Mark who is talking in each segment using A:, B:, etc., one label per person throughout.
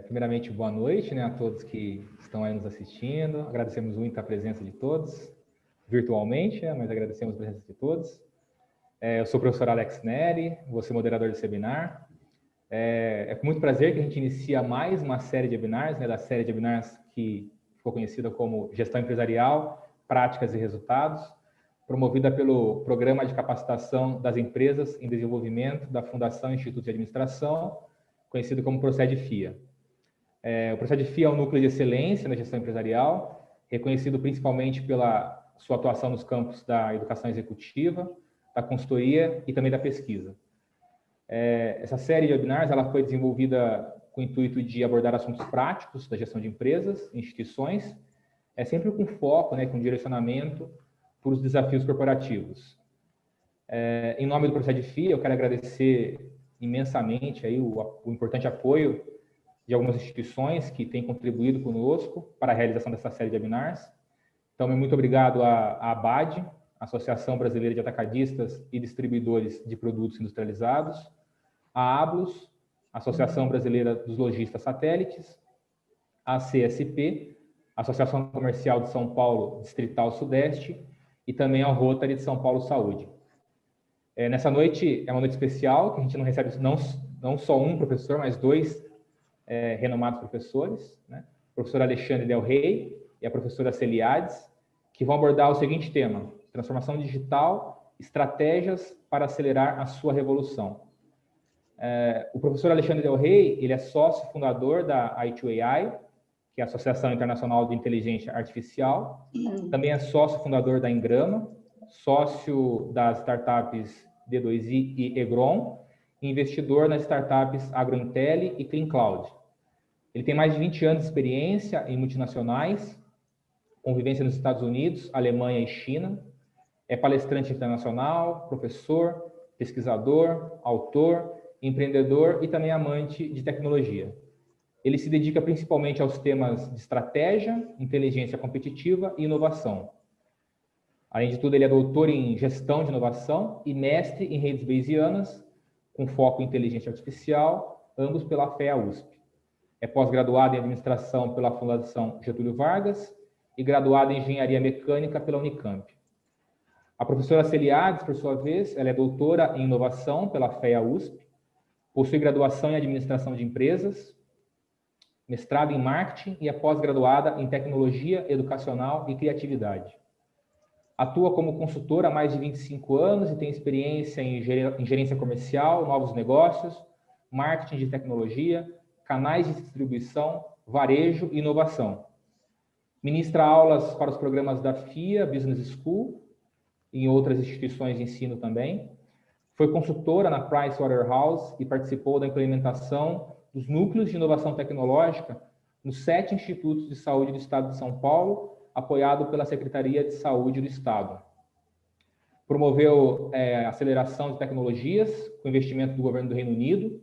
A: Primeiramente, boa noite, né, a todos que estão aí nos assistindo. Agradecemos muito a presença de todos, virtualmente, né, mas agradecemos a presença de todos. Eu sou o professor Alex Neri, vou ser moderador desse webinar. É com muito prazer que a gente inicia mais uma série de webinars, né, da série de webinars que ficou conhecida como Gestão Empresarial, Práticas e Resultados, promovida pelo Programa de Capacitação das Empresas em Desenvolvimento da Fundação Instituto de Administração, conhecido como Procede-FIA. O Procede-FIA é um núcleo de excelência na gestão empresarial, reconhecido principalmente pela sua atuação nos campos da educação executiva, da consultoria e também da pesquisa. Essa série de webinars ela foi desenvolvida com o intuito de abordar assuntos práticos da gestão de empresas, instituições, sempre com foco, né, com direcionamento para os desafios corporativos. Em nome do Procede-FIA, eu quero agradecer imensamente aí o importante apoio de algumas instituições que têm contribuído conosco para a realização dessa série de webinars. Então, muito obrigado à ABAD, Associação Brasileira de Atacadistas e Distribuidores de Produtos Industrializados, a ABLUS, Associação Brasileira dos Lojistas Satélites, a CSP, Associação Comercial de São Paulo Distrital Sudeste, e também ao Rotary de São Paulo Saúde. Nessa noite, é uma noite especial, que a gente não recebe não só um professor, mas dois renomados professores, né? O professor Alexandre Del Rey e a professora Celiades, que vão abordar o seguinte tema: transformação digital, estratégias para acelerar a sua revolução. O professor Alexandre Del Rey, ele é sócio fundador da i2AI, que é a Associação Internacional de Inteligência Artificial, também é sócio fundador da Ingrama, sócio das startups D2I e Egron, e investidor nas startups AgroIntelli e CleanCloud. Ele tem mais de 20 anos de experiência em multinacionais, convivência nos Estados Unidos, Alemanha e China, é palestrante internacional, professor, pesquisador, autor, empreendedor e também amante de tecnologia. Ele se dedica principalmente aos temas de estratégia, inteligência competitiva e inovação. Além de tudo, ele é doutor em gestão de inovação e mestre em redes bayesianas, com foco em inteligência artificial, ambos pela FEA-USP. É pós-graduado em administração pela Fundação Getúlio Vargas e graduado em engenharia mecânica pela Unicamp. A professora Celiades, por sua vez, ela é doutora em inovação pela FEA-USP, possui graduação em administração de empresas, mestrado em marketing e é pós-graduada em tecnologia educacional e criatividade. Atua como consultora há mais de 25 anos e tem experiência em gerência comercial, novos negócios, marketing de tecnologia, canais de distribuição, varejo e inovação. Ministra aulas para os programas da FIA Business School e em outras instituições de ensino também. Foi consultora na Pricewaterhouse e participou da implementação dos núcleos de inovação tecnológica nos 7 institutos de saúde do Estado de São Paulo, apoiado pela Secretaria de Saúde do Estado. Promoveu a aceleração de tecnologias com investimento do governo do Reino Unido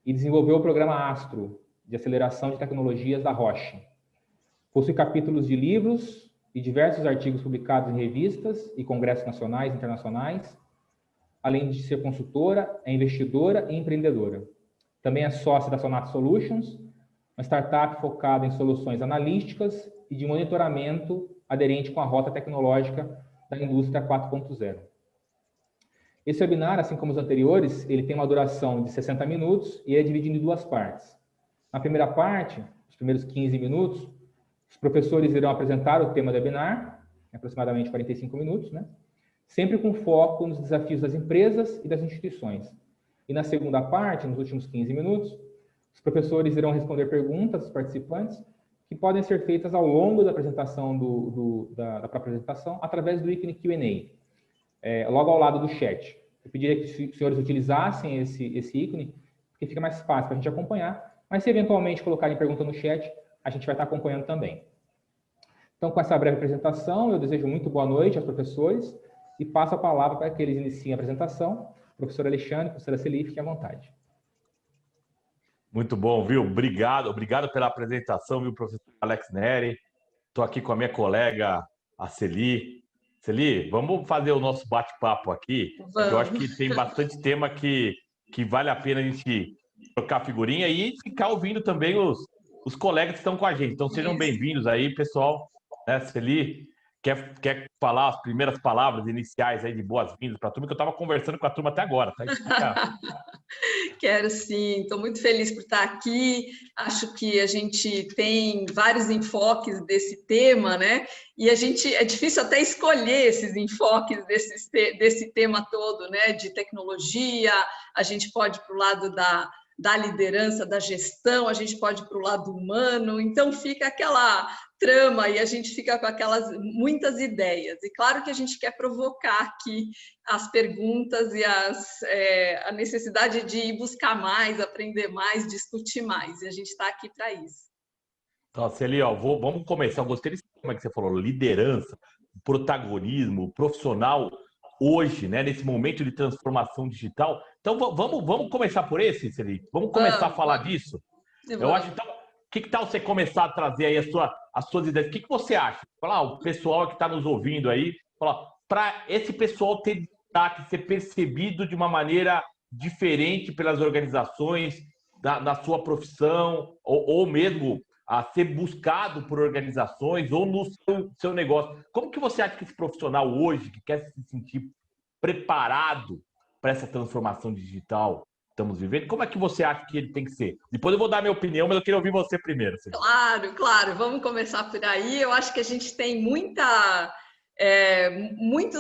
A: e desenvolveu o programa Astro, de aceleração de tecnologias da Roche. Possui capítulos de livros e diversos artigos publicados em revistas e congressos nacionais e internacionais. Além de ser consultora, é investidora e empreendedora. Também é sócia da Sonato Solutions, uma startup focada em soluções analíticas e de monitoramento aderente com a rota tecnológica da indústria 4.0. Esse webinar, assim como os anteriores, ele tem uma duração de 60 minutos e é dividido em 2 partes. Na primeira parte, os primeiros 15 minutos, os professores irão apresentar o tema do webinar, aproximadamente 45 minutos, né? Sempre com foco nos desafios das empresas e das instituições. E na segunda parte, nos últimos 15 minutos, os professores irão responder perguntas dos participantes que podem ser feitas ao longo da apresentação da própria apresentação através do ícone Q&A, logo ao lado do chat. Eu pediria que os senhores utilizassem esse ícone, porque fica mais fácil para a gente acompanhar, mas se eventualmente colocarem pergunta no chat, a gente vai estar acompanhando também. Então, com essa breve apresentação, eu desejo muito boa noite aos professores e passo a palavra para que eles iniciem a apresentação. Professor Alexandre, professora Celi, fiquem à vontade.
B: Muito bom, viu? Obrigado pela apresentação, viu, professor Alex Neri. Estou aqui com a minha colega, a Celi. Celi, vamos fazer o nosso bate-papo aqui. Eu acho que tem bastante tema que vale a pena a gente trocar figurinha e ficar ouvindo também os colegas que estão com a gente. Então, sejam bem-vindos aí, pessoal. Né, Celi, quer falar as primeiras palavras iniciais aí de boas-vindas para a turma, que eu estava conversando com a turma até agora, tá?
C: Quero sim, estou muito feliz por estar aqui. Acho que a gente tem vários enfoques desse tema, né? E é difícil até escolher esses enfoques desse tema todo, né? De tecnologia, a gente pode ir para o lado da liderança, da gestão, a gente pode ir para o lado humano, então fica aquela trama e a gente fica com aquelas muitas ideias. E claro que a gente quer provocar aqui as perguntas e a necessidade de ir buscar mais, aprender mais, discutir mais, e a gente está aqui para isso.
B: Então, Celi, vamos começar. Eu gostei desse tema que você falou, liderança, protagonismo, profissional hoje, né, nesse momento de transformação digital. Então, vamos começar por esse, Celi? Vamos começar a falar disso? Eu acho, então, que tal você começar a trazer aí as suas ideias? O que você acha? Falar, o pessoal que está nos ouvindo aí, para esse pessoal ter destaque, ser percebido de uma maneira diferente pelas organizações, na sua profissão, ou mesmo a ser buscado por organizações ou no seu negócio. Como que você acha que esse profissional hoje, que quer se sentir preparado para essa transformação digital que estamos vivendo, como é que você acha que ele tem que ser? Depois eu vou dar minha opinião, mas eu queria ouvir você primeiro.
C: Claro. Vamos começar por aí. Eu acho que a gente tem muitos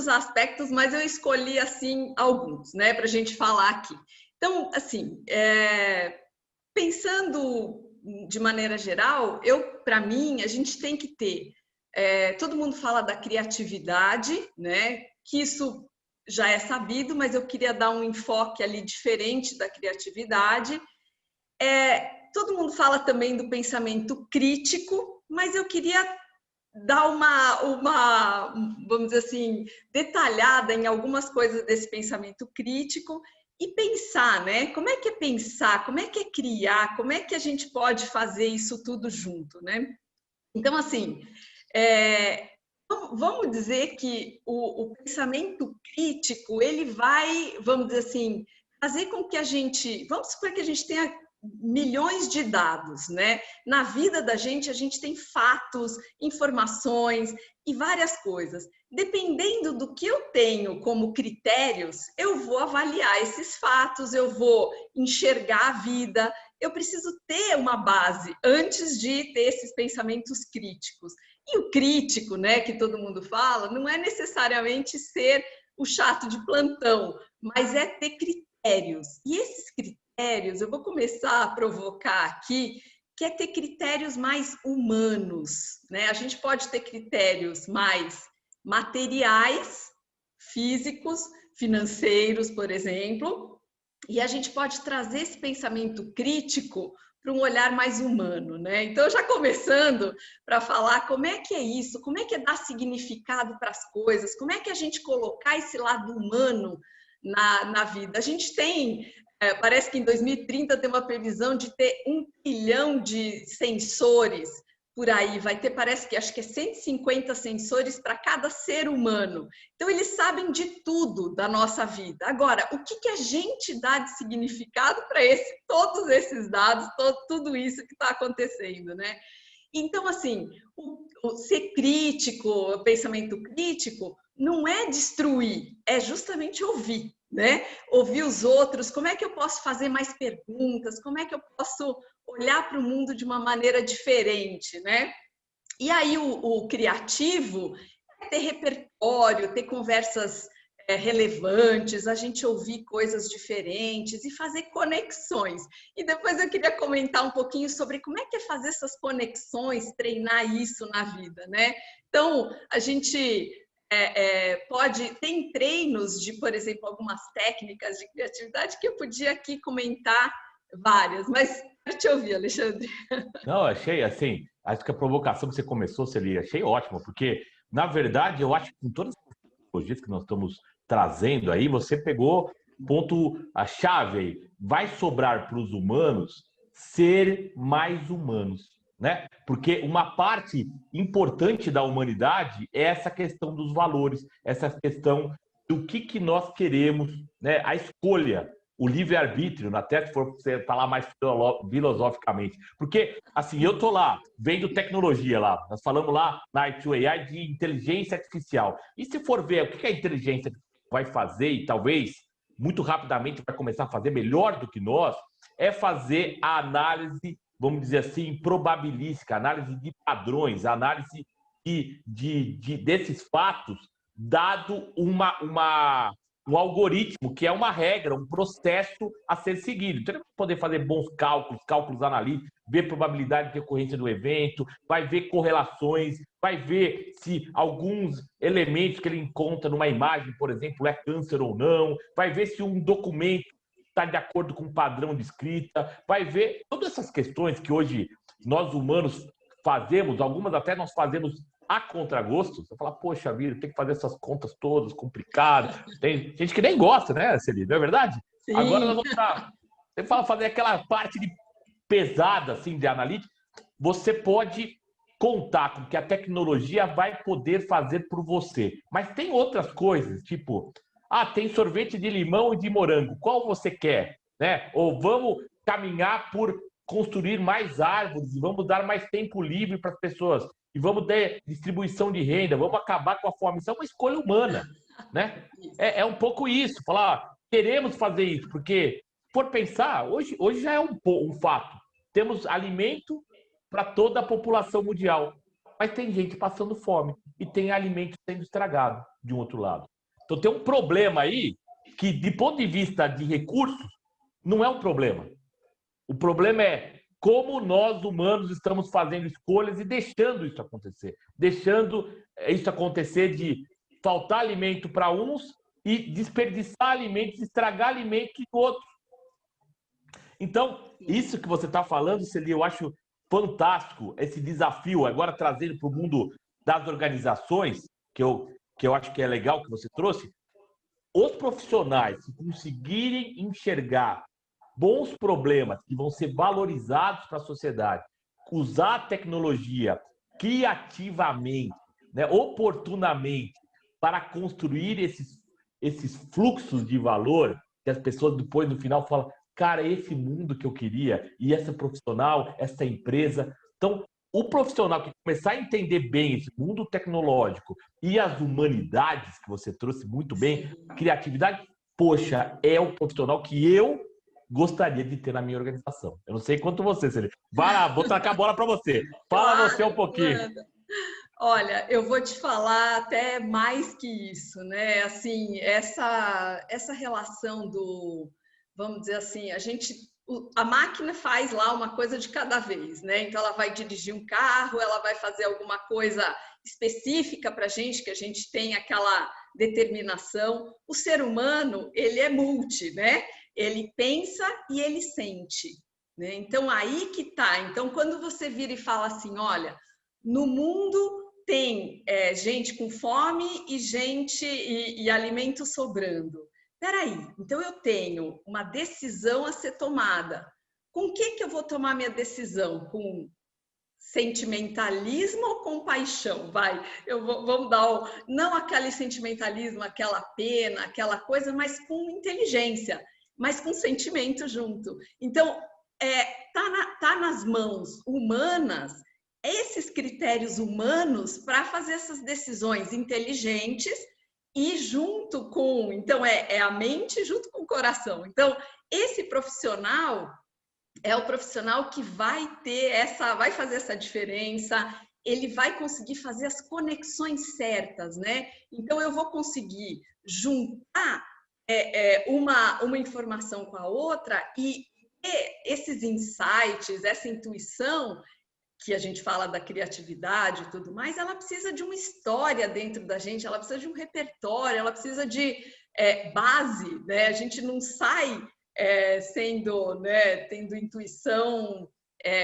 C: aspectos, mas eu escolhi, assim, alguns, né, para a gente falar aqui. Então, assim, pensando de maneira geral, para mim, a gente tem que ter... todo mundo fala da criatividade, né? Que isso já é sabido, mas eu queria dar um enfoque ali diferente da criatividade. Todo mundo fala também do pensamento crítico, mas eu queria dar uma, vamos dizer assim, detalhada em algumas coisas desse pensamento crítico e pensar, né? Como é que é pensar? Como é que é criar? Como é que a gente pode fazer isso tudo junto, né? Então, assim, vamos dizer que o pensamento crítico, ele vai, vamos dizer assim, fazer com que vamos supor que a gente tenha milhões de dados, né? Na vida da gente, a gente tem fatos, informações e várias coisas. Dependendo do que eu tenho como critérios, eu vou avaliar esses fatos, eu vou enxergar a vida. Eu preciso ter uma base antes de ter esses pensamentos críticos. E o crítico, né, que todo mundo fala, não é necessariamente ser o chato de plantão, mas é ter critérios. E esses critérios, eu vou começar a provocar aqui, que é ter critérios mais humanos, né? A gente pode ter critérios mais materiais, físicos, financeiros, por exemplo, e a gente pode trazer esse pensamento crítico para um olhar mais humano, né? Então, já começando para falar como é que é isso, como é que é dar significado para as coisas, como é que a gente colocar esse lado humano na vida. A gente tem, parece que em 2030 tem uma previsão de ter 1 bilhão de sensores por aí, vai ter, parece que acho que é 150 sensores para cada ser humano. Então, eles sabem de tudo da nossa vida. Agora, o que a gente dá de significado para todos esses dados, tudo isso que está acontecendo, né? Então, assim, o ser crítico, o pensamento crítico, não é destruir, é justamente ouvir, né? Ouvir os outros, como é que eu posso fazer mais perguntas, como é que eu posso olhar para o mundo de uma maneira diferente, né? E aí o criativo é ter repertório, ter conversas relevantes, a gente ouvir coisas diferentes e fazer conexões. E depois eu queria comentar um pouquinho sobre como é que é fazer essas conexões, treinar isso na vida, né? Então, a gente tem treinos de, por exemplo, algumas técnicas de criatividade que eu podia aqui comentar várias, mas quero te ouvir, Alexandre.
B: Não, achei assim, acho que a provocação que você começou, Celi, achei ótima, porque, na verdade, eu acho que com todas as tecnologias que nós estamos trazendo aí, você pegou a chave aí. Vai sobrar para os humanos ser mais humanos, né? Porque uma parte importante da humanidade é essa questão dos valores, essa questão do que nós queremos, né? A escolha o livre-arbítrio, até se for você falar mais filosoficamente. Porque, assim, eu tô lá, vendo tecnologia lá, nós falamos lá na I2AI de inteligência artificial. E se for ver o que a inteligência vai fazer, e talvez muito rapidamente vai começar a fazer melhor do que nós, é fazer a análise, vamos dizer assim, probabilística, análise de padrões, análise desses fatos, dado um algoritmo, que é uma regra, um processo a ser seguido. Então, ele vai poder fazer bons cálculos analíticos, ver probabilidade de ocorrência do evento, vai ver correlações, vai ver se alguns elementos que ele encontra numa imagem, por exemplo, é câncer ou não, vai ver se um documento está de acordo com o padrão de escrita, vai ver todas essas questões que hoje nós humanos fazemos, algumas até nós fazemos a contragosto. Você fala, poxa vida, tem que fazer essas contas todas complicadas. Tem gente que nem gosta, né, Celi? Não é verdade?
C: Sim.
B: Agora nós vamos estar. Você fala fazer aquela parte de pesada, assim, de analítica. Você pode contar com que a tecnologia vai poder fazer por você. Mas tem outras coisas, tipo, tem sorvete de limão e de morango. Qual você quer? Né? Ou vamos caminhar por construir mais árvores e vamos dar mais tempo livre para as pessoas. E vamos ter distribuição de renda, vamos acabar com a fome. Isso é uma escolha humana, né? É um pouco isso. Falar, queremos fazer isso, porque, por pensar, hoje já é um fato. Temos alimento para toda a população mundial, mas tem gente passando fome e tem alimento sendo estragado de um outro lado. Então tem um problema aí que, de ponto de vista de recursos, não é um problema. O problema é como nós, humanos, estamos fazendo escolhas e deixando isso acontecer. Deixando isso acontecer de faltar alimento para uns e desperdiçar alimentos, estragar alimentos de outros. Então, isso que você está falando, Celi, eu acho fantástico, esse desafio, agora trazendo para o mundo das organizações, que eu acho que é legal que você trouxe. Os profissionais que conseguirem enxergar bons problemas que vão ser valorizados para a sociedade, usar a tecnologia criativamente, né, oportunamente, para construir esses fluxos de valor, que as pessoas depois, no final, falam, cara, esse mundo que eu queria, e essa profissional, essa empresa. Então, o profissional que começar a entender bem esse mundo tecnológico e as humanidades, que você trouxe muito bem, criatividade, poxa, é o profissional que eu gostaria de ter na minha organização. Eu não sei quanto você, Celi. Vai lá, vou tacar a bola para você. Fala você um pouquinho.
C: Olha, eu vou te falar até mais que isso, né? Assim, essa relação do, vamos dizer assim, a máquina faz lá uma coisa de cada vez, né? Então ela vai dirigir um carro, ela vai fazer alguma coisa específica para a gente, que a gente tem aquela determinação. O ser humano, ele é multi, né? Ele pensa e ele sente, né? Então, aí que tá. Então, quando você vira e fala assim, olha, no mundo tem gente com fome e alimento sobrando. Peraí, então eu tenho uma decisão a ser tomada. Com o que eu vou tomar minha decisão? Com sentimentalismo ou compaixão? Vamos dar não aquele sentimentalismo, aquela pena, aquela coisa, mas com inteligência, mas com sentimento junto. Então, tá nas mãos humanas esses critérios humanos para fazer essas decisões inteligentes e junto com... Então, é a mente junto com o coração. Então, esse profissional é o profissional que vai fazer essa diferença, ele vai conseguir fazer as conexões certas, né? Então, eu vou conseguir juntar uma informação com a outra e esses insights, essa intuição, que a gente fala da criatividade e tudo mais, ela precisa de uma história dentro da gente, ela precisa de um repertório, ela precisa de base, né? A gente não sai tendo intuição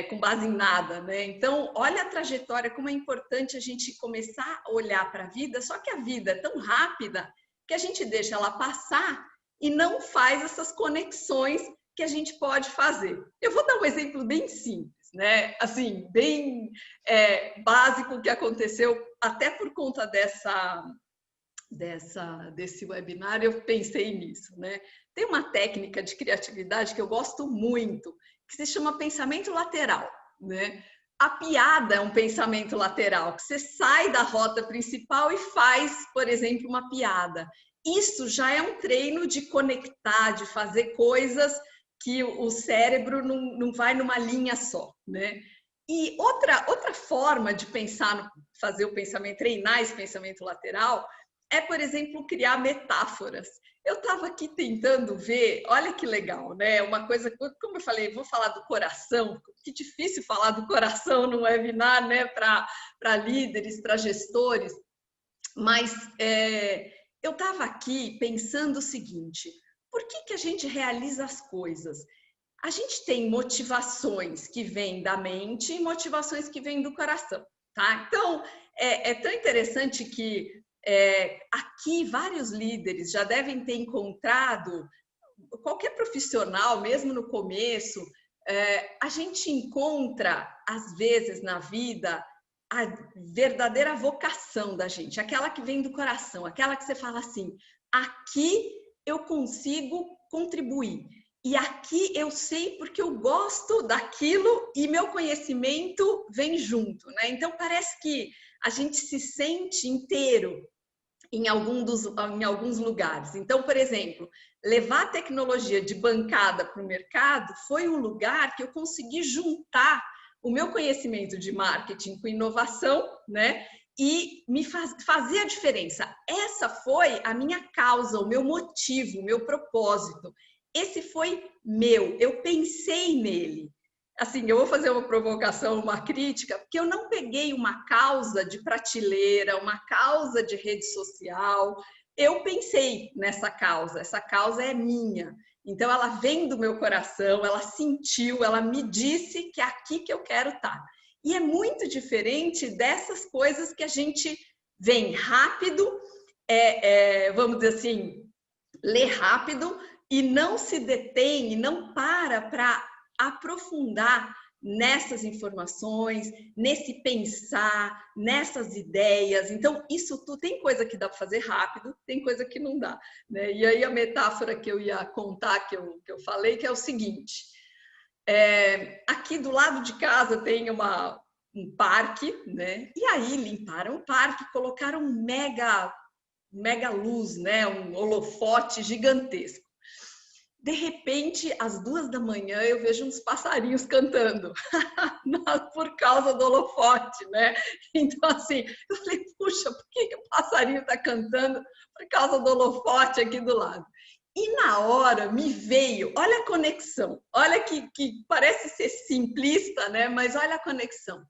C: com base em nada, né? Então, olha a trajetória, como é importante a gente começar a olhar para a vida, só que a vida é tão rápida que a gente deixa ela passar e não faz essas conexões que a gente pode fazer. Eu vou dar um exemplo bem simples, né? Assim, bem básico que aconteceu, até por conta desse webinar, eu pensei nisso, né? Tem uma técnica de criatividade que eu gosto muito, que se chama pensamento lateral, né? A piada é um pensamento lateral, que você sai da rota principal e faz, por exemplo, uma piada. Isso já é um treino de conectar, de fazer coisas que o cérebro não vai numa linha só, né? E outra forma de pensar, fazer o pensamento, treinar esse pensamento lateral, é, por exemplo, criar metáforas. Eu estava aqui tentando ver, olha que legal, né? Uma coisa, como eu falei, vou falar do coração, que difícil falar do coração no webinar, né? Para líderes, para gestores, mas eu estava aqui pensando o seguinte: por que a gente realiza as coisas? A gente tem motivações que vêm da mente e motivações que vêm do coração, tá? Então, é tão interessante que aqui vários líderes já devem ter encontrado, qualquer profissional, mesmo no começo, a gente encontra, às vezes, na vida, a verdadeira vocação da gente, aquela que vem do coração, aquela que você fala assim, aqui eu consigo contribuir. E aqui eu sei porque eu gosto daquilo e meu conhecimento vem junto, né? Então, parece que a gente se sente inteiro em alguns lugares. Então, por exemplo, levar a tecnologia de bancada para o mercado foi um lugar que eu consegui juntar o meu conhecimento de marketing com inovação, né? E me fazer a diferença. Essa foi a minha causa, o meu motivo, o meu propósito. Esse foi meu, eu pensei nele. Assim, eu vou fazer uma provocação, uma crítica, porque eu não peguei uma causa de prateleira, uma causa de rede social. Eu pensei nessa causa, essa causa é minha. Então, ela vem do meu coração, ela sentiu, ela me disse que é aqui que eu quero estar. E é muito diferente dessas coisas que a gente vem rápido, vamos dizer assim, lê rápido, e não se detém e não para aprofundar nessas informações, nesse pensar, nessas ideias. Então, isso tudo tem coisa que dá para fazer rápido, tem coisa que não dá, né? E aí a metáfora que eu ia contar, que eu falei, que é o seguinte: aqui do lado de casa tem um parque, né? E aí limparam o parque, colocaram um mega luz, né? Um holofote gigantesco. De repente, às 2 da manhã, eu vejo uns passarinhos cantando por causa do holofote, né? Então, assim, eu falei, puxa, por que o passarinho está cantando por causa do holofote aqui do lado? E na hora me veio, olha a conexão, olha que parece ser simplista, né? Mas olha a conexão.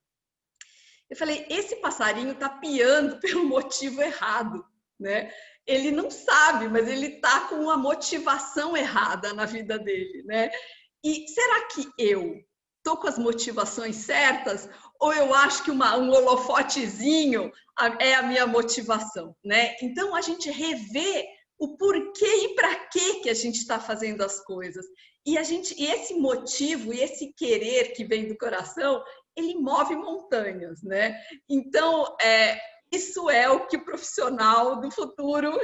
C: Eu falei, esse passarinho está piando pelo motivo errado, né? Ele não sabe, mas ele está com uma motivação errada na vida dele, né? E será que eu estou com as motivações certas? Ou eu acho que um holofotezinho é a minha motivação, né? Então, a gente revê o porquê e para que a gente está fazendo as coisas. E esse motivo e esse querer que vem do coração, ele move montanhas, né? Então, isso é o que o profissional do futuro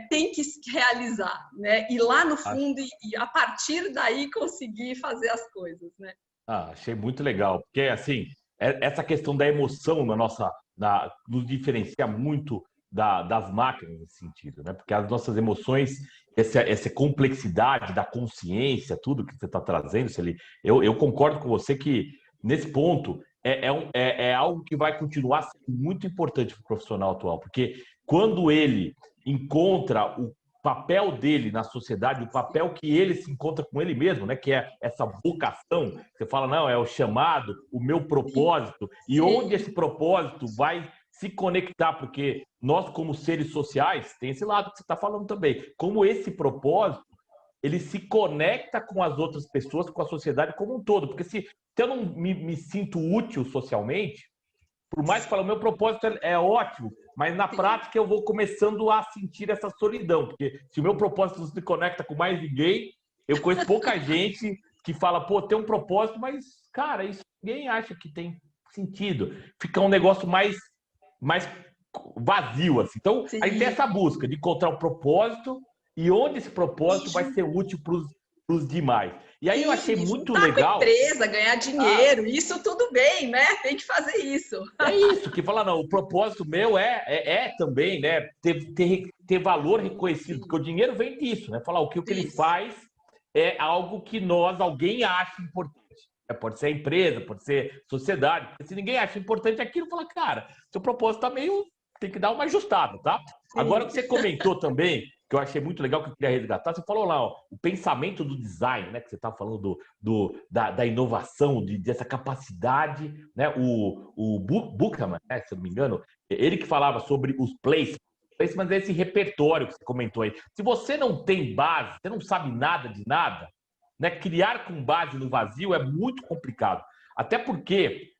C: tem que realizar, né? Ir lá no fundo e a partir daí conseguir fazer as coisas, né?
B: Achei muito legal, porque assim, essa questão da emoção nos diferencia muito das máquinas nesse sentido, né? Porque as nossas emoções, essa complexidade da consciência, tudo que você está trazendo, eu concordo com você que nesse ponto é algo que vai continuar sendo muito importante para o profissional atual, porque quando ele encontra o papel dele na sociedade, o papel que ele se encontra com ele mesmo, né? Que é essa vocação, você fala, não, é o chamado, o meu propósito, e onde esse propósito vai se conectar, porque nós, como seres sociais, tem esse lado que você está falando também, como esse propósito ele se conecta com as outras pessoas, com a sociedade como um todo. Porque se eu não me sinto útil socialmente, por mais que fale, o meu propósito é ótimo, mas na prática eu vou começando a sentir essa solidão. Porque se o meu propósito não se conecta com mais ninguém, eu conheço pouca gente que fala, pô, tem um propósito, mas, cara, isso ninguém acha que tem sentido. Fica um negócio mais vazio, assim. Então,
C: Sim.
B: a gente tem essa busca de encontrar um propósito e onde esse propósito vai ser útil para os demais. E aí eu achei muito legal...
C: com a empresa, ganhar dinheiro, isso tudo bem, né? Tem que fazer isso.
B: É isso, que fala, não, o propósito meu é também, né, ter valor reconhecido, porque o dinheiro vem disso, né? Falar o que ele faz é algo que alguém acha importante. Pode ser a empresa, pode ser sociedade, porque se ninguém acha importante aquilo, fala, cara, seu propósito tá meio... tem que dar uma ajustada, tá? Sim. Agora, o que você comentou também, que eu achei muito legal, que eu queria resgatar, você falou lá, ó, o pensamento do design, né? Que você estava falando da inovação, dessa capacidade, né? O Buchmann, né, se eu não me engano, ele que falava sobre os placements é esse repertório que você comentou aí. Se você não tem base, você não sabe nada de nada, né? Criar com base no vazio é muito complicado. Até porque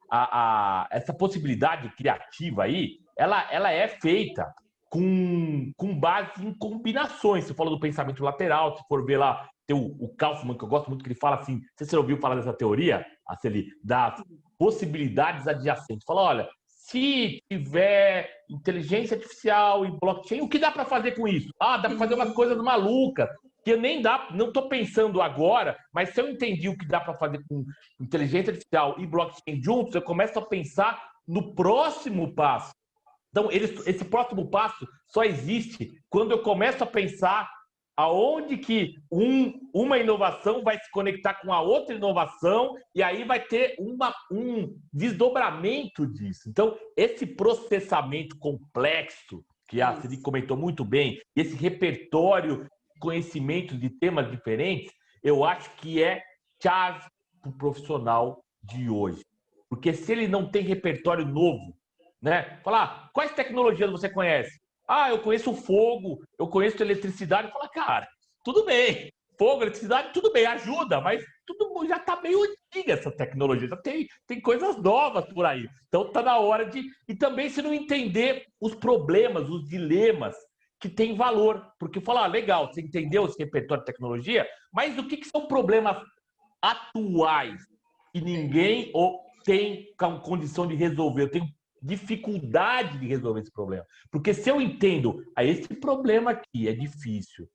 B: essa possibilidade criativa aí, ela é feita com base em combinações. Você falou do pensamento lateral, se for ver lá, tem o Kaufman, que eu gosto muito, que ele fala assim, não sei se você ouviu falar dessa teoria, Aceli, das possibilidades adjacentes. Fala, olha, se tiver inteligência artificial e blockchain, o que dá para fazer com isso? Ah, dá para fazer umas coisas malucas, que não estou pensando agora, mas se eu entendi o que dá para fazer com inteligência artificial e blockchain juntos, eu começo a pensar no próximo passo. Então, esse próximo passo só existe quando eu começo a pensar aonde que uma inovação vai se conectar com a outra inovação e aí vai ter um desdobramento disso. Então, esse processamento complexo, que a Ciri comentou muito bem, esse repertório de conhecimento de temas diferentes, eu acho que é chave para o profissional de hoje. Porque se ele não tem repertório novo, né? Falar, quais tecnologias você conhece? Ah, eu conheço o fogo, eu conheço eletricidade. Fala, cara, tudo bem. Fogo, eletricidade, tudo bem, ajuda, mas tudo já está meio antiga essa tecnologia. Já tem coisas novas por aí. Então está na hora de... E também se não entender os problemas, os dilemas que têm valor. Porque falar, legal, você entendeu esse repertório de tecnologia, mas o que são problemas atuais que ninguém tem condição de resolver? Eu tenho dificuldade de resolver esse problema. Porque se eu entendo, esse problema aqui é difícil,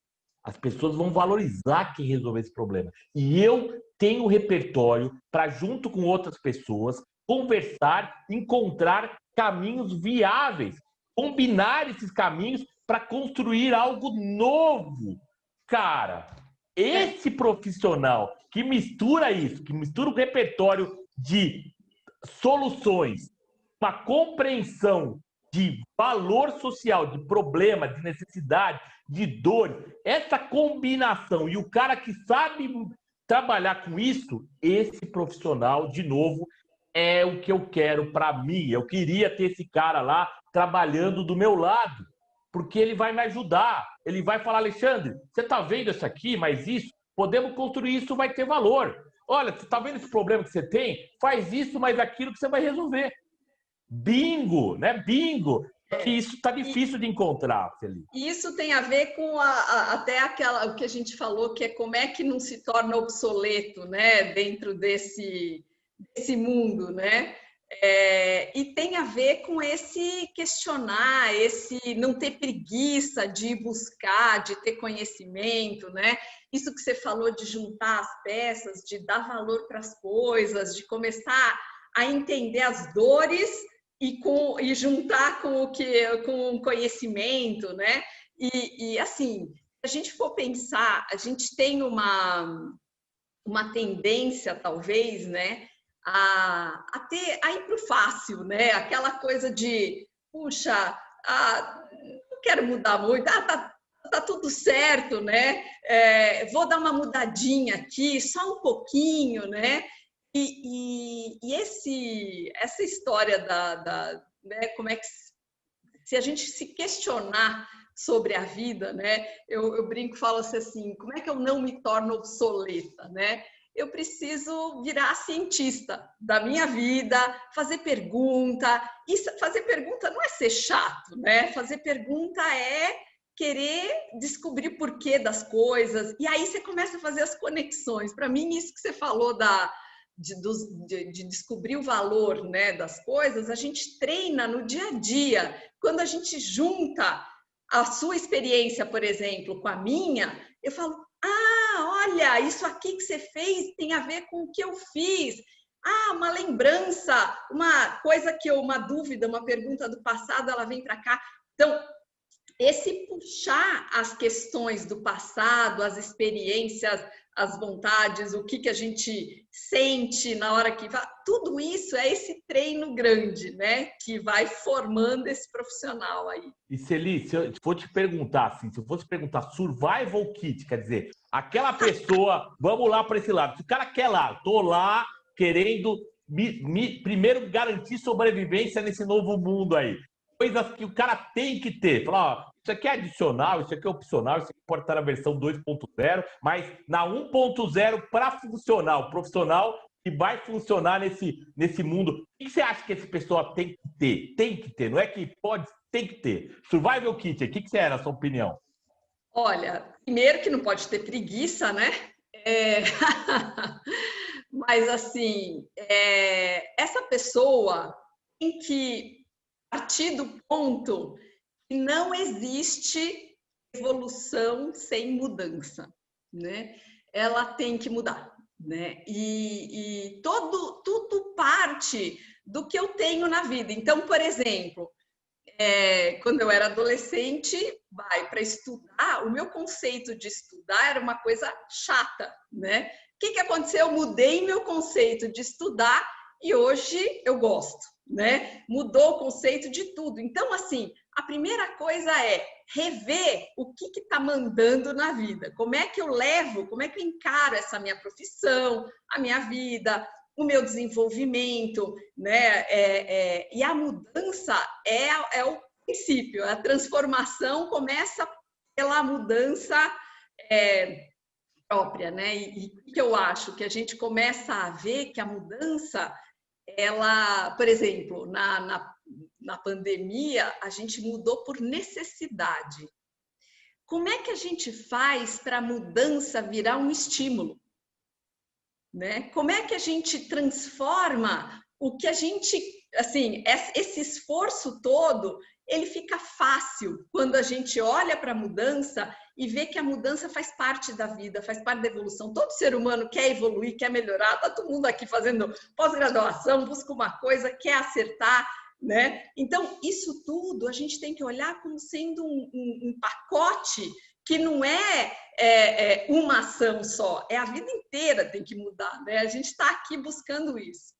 B: as pessoas vão valorizar quem resolver esse problema. E eu tenho um repertório para, junto com outras pessoas, conversar, encontrar caminhos viáveis, combinar esses caminhos para construir algo novo. Cara, esse profissional que mistura isso, que mistura o repertório de soluções, uma compreensão de valor social, de problema, de necessidade, de dor, essa combinação e o cara que sabe trabalhar com isso, esse profissional, de novo, é o que eu quero para mim. Eu queria ter esse cara lá trabalhando do meu lado, porque ele vai me ajudar. Ele vai falar, Alexandre, você está vendo isso aqui, mas isso, podemos construir isso, vai ter valor. Olha, você está vendo esse problema que você tem? Faz isso, mas aquilo que você vai resolver. Bingo, né? Bingo. Que isso está difícil de encontrar, Felipe.
C: Isso tem a ver com até o que a gente falou, que é como é que não se torna obsoleto, né? Dentro desse mundo, né? E tem a ver com esse questionar, esse não ter preguiça de buscar, de ter conhecimento, né? Isso que você falou de juntar as peças, de dar valor para as coisas, de começar a entender as dores e juntar com o conhecimento, né? E assim, se a gente for pensar, a gente tem uma tendência, talvez, né? A ir para o fácil, né? Aquela coisa de, puxa, não quero mudar muito, tá tudo certo, né? Vou dar uma mudadinha aqui, só um pouquinho, né? Essa história né, como é que se a gente se questionar sobre a vida, né? Eu brinco, falo assim, como é que eu não me torno obsoleta, né? Eu preciso virar cientista da minha vida, fazer pergunta. E fazer pergunta não é ser chato, né? Fazer pergunta é querer descobrir o porquê das coisas. E aí você começa a fazer as conexões. Para mim, isso que você falou de descobrir o valor, né, das coisas, a gente treina no dia a dia. Quando a gente junta a sua experiência, por exemplo, com a minha, eu falo, olha, isso aqui que você fez tem a ver com o que eu fiz. Uma lembrança, uma dúvida, uma pergunta do passado, ela vem para cá. Então, esse puxar as questões do passado, as experiências, as vontades, o que a gente sente na hora que vai, tudo isso é esse treino grande, né? Que vai formando esse profissional aí.
B: E Celi, se eu for te perguntar assim, se eu fosse perguntar survival kit, quer dizer, aquela pessoa, vamos lá para esse lado, se o cara quer lá, tô lá querendo primeiro garantir sobrevivência nesse novo mundo aí. Coisas que o cara tem que ter. Falar, isso aqui é adicional, isso aqui é opcional, isso aqui pode estar na versão 2.0, mas na 1.0 para funcionar, o profissional que vai funcionar nesse mundo. O que você acha que essa pessoa tem que ter? Tem que ter, não é que pode, tem que ter. Survival Kit, o que você é, na sua opinião?
C: Olha, primeiro que não pode ter preguiça, né? Mas, assim, essa pessoa tem que partir do ponto que não existe evolução sem mudança, né? Ela tem que mudar, né? E tudo parte do que eu tenho na vida. Então, por exemplo, quando eu era adolescente, para estudar, o meu conceito de estudar era uma coisa chata, né? O que aconteceu? Eu mudei meu conceito de estudar e hoje eu gosto, né? Mudou o conceito de tudo. Então, assim, a primeira coisa é rever o que está mandando na vida. Como é que eu levo, como é que eu encaro essa minha profissão, a minha vida, o meu desenvolvimento, né? E a mudança é o princípio. A transformação começa pela mudança própria, né? E o que eu acho? Que a gente começa a ver que a mudança, ela, por exemplo, na pandemia, a gente mudou por necessidade. Como é que a gente faz para a mudança virar um estímulo? Né? Como é que a gente transforma o que a gente, assim, esse esforço todo, ele fica fácil quando a gente olha para a mudança e vê que a mudança faz parte da vida, faz parte da evolução. Todo ser humano quer evoluir, quer melhorar, está todo mundo aqui fazendo pós-graduação, busca uma coisa, quer acertar, né? Então, isso tudo a gente tem que olhar como sendo um pacote que não é uma ação só, é a vida inteira tem que mudar, né? A gente está aqui buscando isso.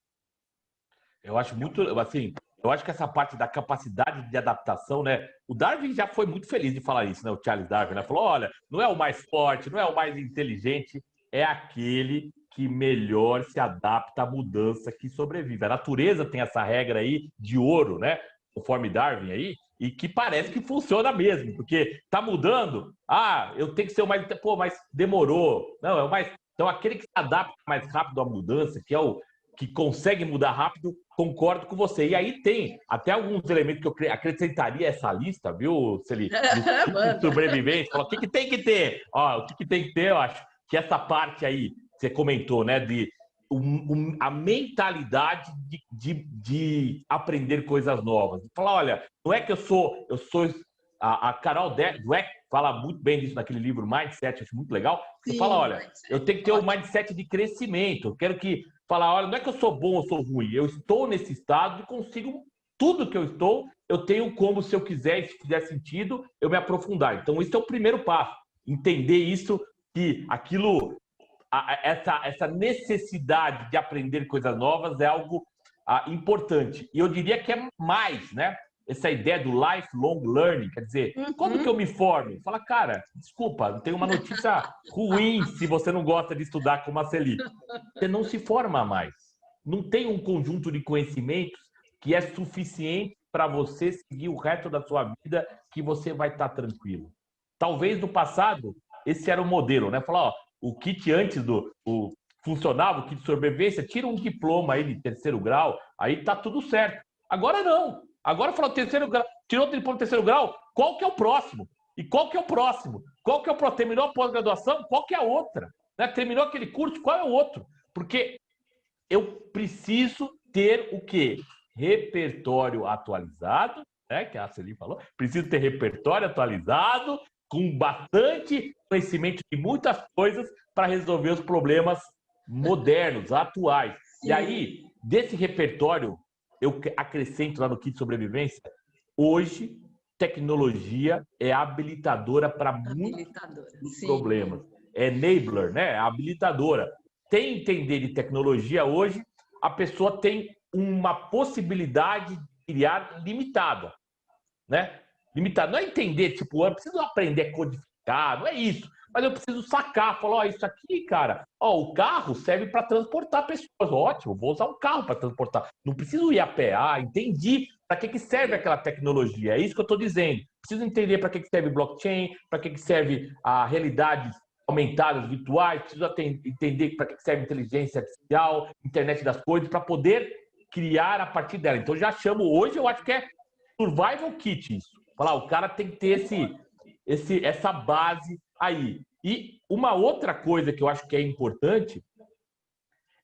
B: Eu acho muito, assim, eu acho que essa parte da capacidade de adaptação, né? O Darwin já foi muito feliz de falar isso, né? O Charles Darwin, né? Falou, olha, não é o mais forte, não é o mais inteligente, é aquele que melhor se adapta à mudança, que sobrevive. A natureza tem essa regra aí de ouro, né? Conforme Darwin aí, e que parece que funciona mesmo, porque tá mudando. Eu tenho que ser o mais... Pô, mas demorou. Não, é o mais... Então, aquele que se adapta mais rápido à mudança, que é o que consegue mudar rápido, concordo com você. E aí tem até alguns elementos que eu acrescentaria a essa lista, viu, Celi? De sobrevivência. Fala, o que tem que ter? O que tem que ter, eu acho que essa parte aí, você comentou, né, de a mentalidade de aprender coisas novas. Falar, olha, não é que eu sou a Carol Dweck fala muito bem disso naquele livro Mindset, acho muito legal. Você fala, olha, eu tenho que ter um mindset de crescimento. Eu quero que falar, olha, não é que eu sou bom ou sou ruim. Eu estou nesse estado e consigo tudo que eu estou. Eu tenho como, se eu quiser, se fizer sentido, eu me aprofundar. Então, isso é o primeiro passo. Entender isso, que aquilo, essa necessidade de aprender coisas novas é algo importante. E eu diria que é mais, né? Essa ideia do lifelong learning, quer dizer, como que eu me formo? Fala, cara, desculpa, tem uma notícia ruim se você não gosta de estudar como a Celi. Você não se forma mais. Não tem um conjunto de conhecimentos que é suficiente para você seguir o resto da sua vida, que você vai estar tranquilo. Talvez no passado, esse era o modelo, né? Falar, o kit antes funcionava, o kit de sobrevivência, tira um diploma aí de 3º grau, aí tá tudo certo. Agora não. Agora falou 3º grau, tirou o diploma de 3º grau, qual que é o próximo? E qual que é o próximo? Qual que é o próximo? Terminou a pós-graduação, qual que é a outra? Né? Terminou aquele curso, qual é o outro? Porque eu preciso ter o quê? Repertório atualizado, né? Que a Celi falou. Preciso ter repertório atualizado, com bastante conhecimento de muitas coisas para resolver os problemas modernos, atuais.
C: Sim.
B: E aí, desse repertório, eu acrescento lá no kit de sobrevivência, hoje, tecnologia é habilitadora para muitos problemas. É enabler, né? É habilitadora. Sem entender de tecnologia hoje, a pessoa tem uma possibilidade de criar limitada, né? Limitada. Não é entender, tipo, eu preciso aprender a codificar, não é isso. Mas eu preciso sacar, falar, ó, isso aqui, cara, ó, o carro serve para transportar pessoas. Ótimo, vou usar um carro para transportar. Não preciso ir a pé. Ah, entendi para que serve aquela tecnologia. É isso que eu estou dizendo. Preciso entender para que serve blockchain, para que serve a realidade aumentadas, virtuais, preciso entender para que serve inteligência artificial, internet das coisas, para poder criar a partir dela. Então, já chamo hoje, eu acho que é survival kit isso. Falar, o cara tem que ter essa base aí. E uma outra coisa que eu acho que é importante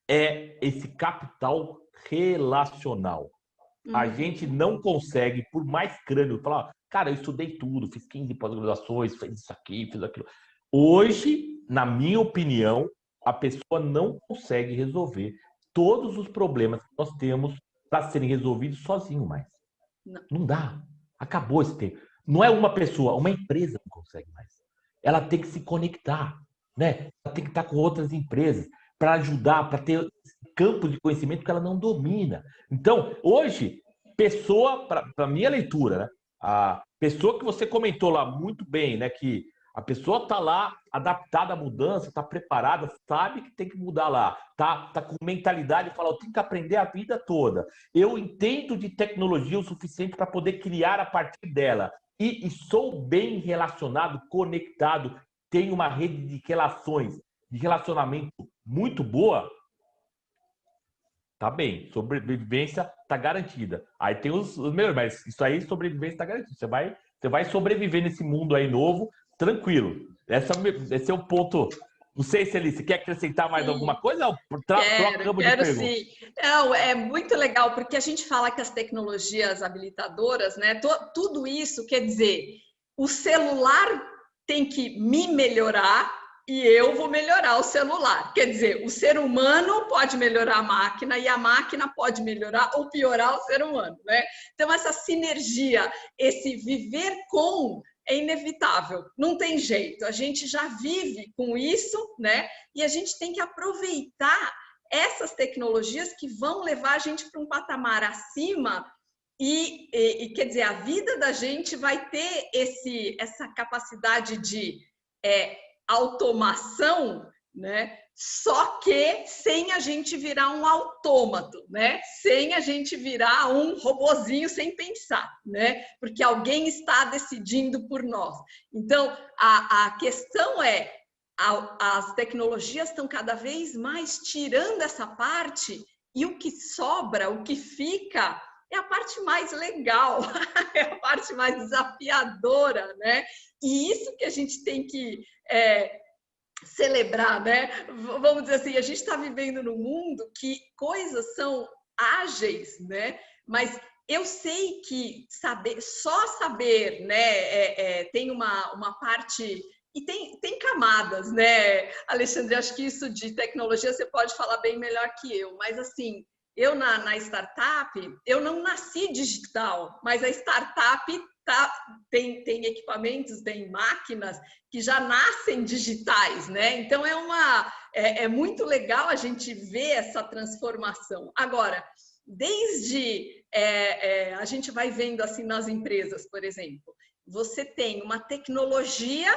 B: é esse capital relacional. A gente não consegue, por mais crânio, falar, cara, eu estudei tudo, fiz 15 pós-graduações, fiz isso aqui, fiz aquilo. Hoje, na minha opinião, a pessoa não consegue resolver todos os problemas que nós temos para serem resolvidos sozinho mais. Não dá. Acabou esse tempo. Não é uma pessoa, uma empresa não consegue mais. Ela tem que se conectar, né? Ela tem que estar com outras empresas para ajudar, para ter campo de conhecimento que ela não domina. Então, hoje, pessoa, para minha leitura, né? A pessoa que você comentou lá muito bem, né? Que a pessoa está lá adaptada à mudança, está preparada, sabe que tem que mudar lá, tá com mentalidade de falar, eu tenho que aprender a vida toda. Eu entendo de tecnologia o suficiente para poder criar a partir dela. E sou bem relacionado, conectado, tenho uma rede de relações, de relacionamento muito boa. Tá bem, sobrevivência tá garantida. Aí tem os melhores, mas isso aí, sobrevivência tá garantida. Você vai sobreviver nesse mundo aí novo, tranquilo. Esse é o ponto. Não sei se você quer acrescentar mais alguma coisa?
C: Quero sim. Não, é muito legal, porque a gente fala que as tecnologias habilitadoras, né? Tudo isso quer dizer, o celular tem que me melhorar e eu vou melhorar o celular. Quer dizer, o ser humano pode melhorar a máquina e a máquina pode melhorar ou piorar o ser humano, né? Então, essa sinergia, esse viver com é inevitável, não tem jeito. A gente já vive com isso, né? E a gente tem que aproveitar essas tecnologias que vão levar a gente para um patamar acima e quer dizer, a vida da gente vai ter essa capacidade de automação, né? Só que sem a gente virar um autômato, né? Sem a gente virar um robozinho sem pensar, né? Porque alguém está decidindo por nós. Então, a questão é, as tecnologias estão cada vez mais tirando essa parte e o que sobra, o que fica, é a parte mais legal, é a parte mais desafiadora, né? E isso que a gente tem que celebrar, né? Vamos dizer assim, a gente está vivendo num mundo que coisas são ágeis, né? Mas eu sei que só saber, né? Tem uma parte e tem camadas, né? Alexandre, acho que isso de tecnologia você pode falar bem melhor que eu, mas assim, eu na startup, eu não nasci digital, mas a startup tem equipamentos, tem máquinas que já nascem digitais, né? Então é muito legal a gente ver essa transformação. Agora, desde a gente vai vendo assim nas empresas, por exemplo, você tem uma tecnologia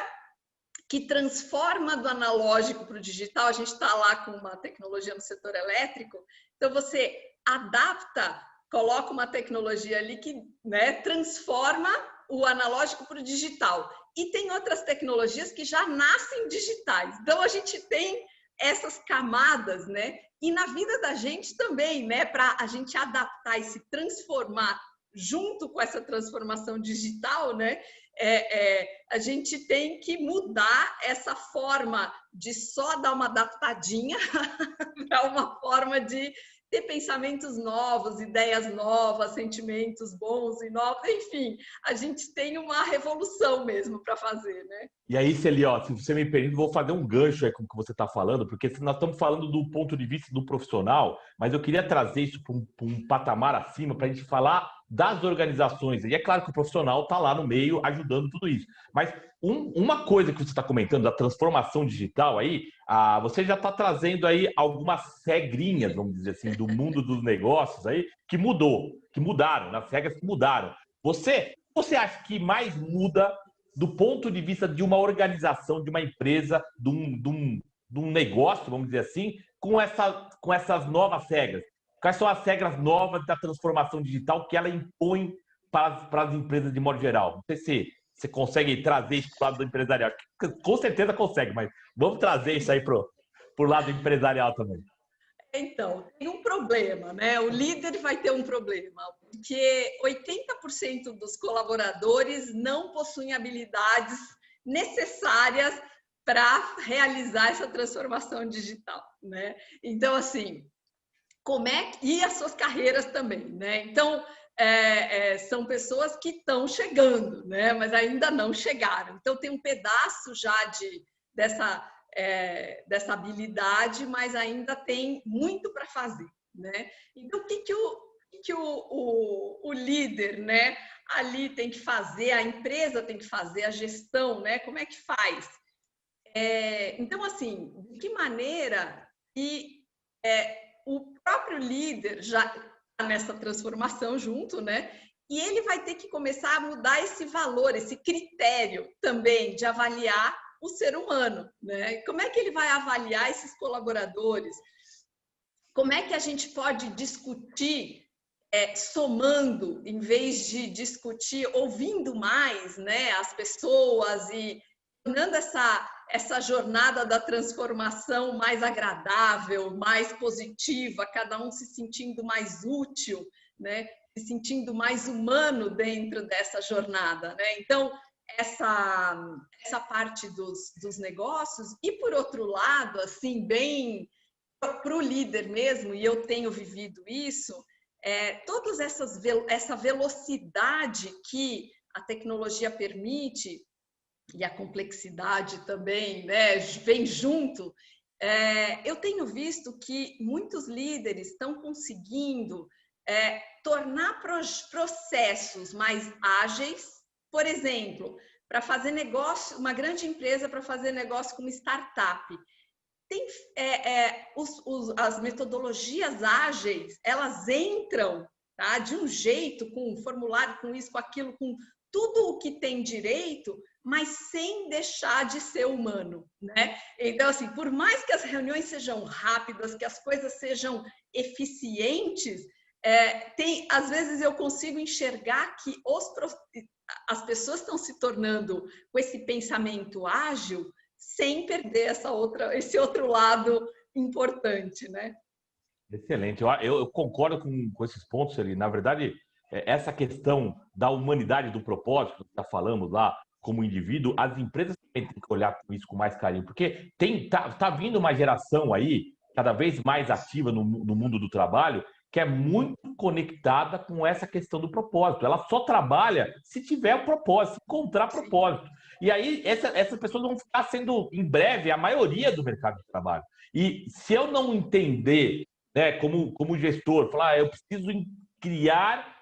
C: que transforma do analógico para o digital. A gente está lá com uma tecnologia no setor elétrico, então você adapta, coloca uma tecnologia ali que, né, transforma o analógico para o digital. E tem outras tecnologias que já nascem digitais. Então a gente tem essas camadas, né? E na vida da gente também, né? Para a gente adaptar e se transformar junto com essa transformação digital, né? A gente tem que mudar essa forma de só dar uma adaptadinha para uma forma de ter pensamentos novos, ideias novas, sentimentos bons e novos, enfim, a gente tem uma revolução mesmo para fazer, né?
B: E aí, Celi, ó, se você me permite, vou fazer um gancho aí com o que você está falando, porque nós estamos falando do ponto de vista do profissional, mas eu queria trazer isso para um patamar acima, para a gente falar das organizações. E é claro que o profissional está lá no meio ajudando tudo isso. Mas uma coisa que você está comentando da transformação digital aí, você já está trazendo aí algumas regrinhas, vamos dizer assim, do mundo dos negócios aí, que mudaram, nas regras que mudaram. Você acha que mais muda do ponto de vista de uma organização, de uma empresa, de um negócio, vamos dizer assim, com essas novas regras? Quais são as regras novas da transformação digital que ela impõe para as empresas de modo geral? Não sei se você consegue trazer isso para o lado do empresarial. Com certeza consegue, mas vamos trazer isso aí para o lado empresarial também.
C: Então, tem um problema, né? O líder vai ter um problema, porque 80% dos colaboradores não possuem habilidades necessárias para realizar essa transformação digital, né? Então, assim, e as suas carreiras também, né? Então, são pessoas que estão chegando, né? Mas ainda não chegaram. Então, tem um pedaço já dessa habilidade, mas ainda tem muito para fazer, né? Então, o que o líder, né, ali tem que fazer, a empresa tem que fazer, a gestão, né? Como é que faz? Então, assim, de que maneira o próprio líder já está nessa transformação junto, né? E ele vai ter que começar a mudar esse valor, esse critério também de avaliar o ser humano, né? Como é que ele vai avaliar esses colaboradores? Como é que a gente pode discutir somando, em vez de discutir ouvindo mais, né, as pessoas e tornando essa jornada da transformação mais agradável, mais positiva, cada um se sentindo mais útil, né, se sentindo mais humano dentro dessa jornada, né? Então, essa parte dos negócios, e por outro lado, assim, bem para o líder mesmo, e eu tenho vivido isso, todas essa velocidade que a tecnologia permite, e a complexidade também, né, vem junto, eu tenho visto que muitos líderes estão conseguindo tornar processos mais ágeis. Por exemplo, para fazer negócio, uma grande empresa para fazer negócio com uma startup, tem as metodologias ágeis, elas entram, tá, de um jeito, com um formulário, com isso, com aquilo, com tudo o que tem direito, mas sem deixar de ser humano, né? Então, assim, por mais que as reuniões sejam rápidas, que as coisas sejam eficientes, às vezes eu consigo enxergar que as pessoas estão se tornando com esse pensamento ágil sem perder esse outro lado importante, né?
B: Excelente. Eu concordo com esses pontos ali. Na verdade, essa questão da humanidade do propósito, que já falamos lá, como indivíduo, as empresas também têm que olhar com isso com mais carinho, porque tá vindo uma geração aí, cada vez mais ativa no mundo do trabalho, que é muito conectada com essa questão do propósito. Ela só trabalha se tiver o propósito, se encontrar propósito. E aí, essas pessoas vão ficar sendo, em breve, a maioria do mercado de trabalho. E se eu não entender, né, como gestor, falar, eu preciso criar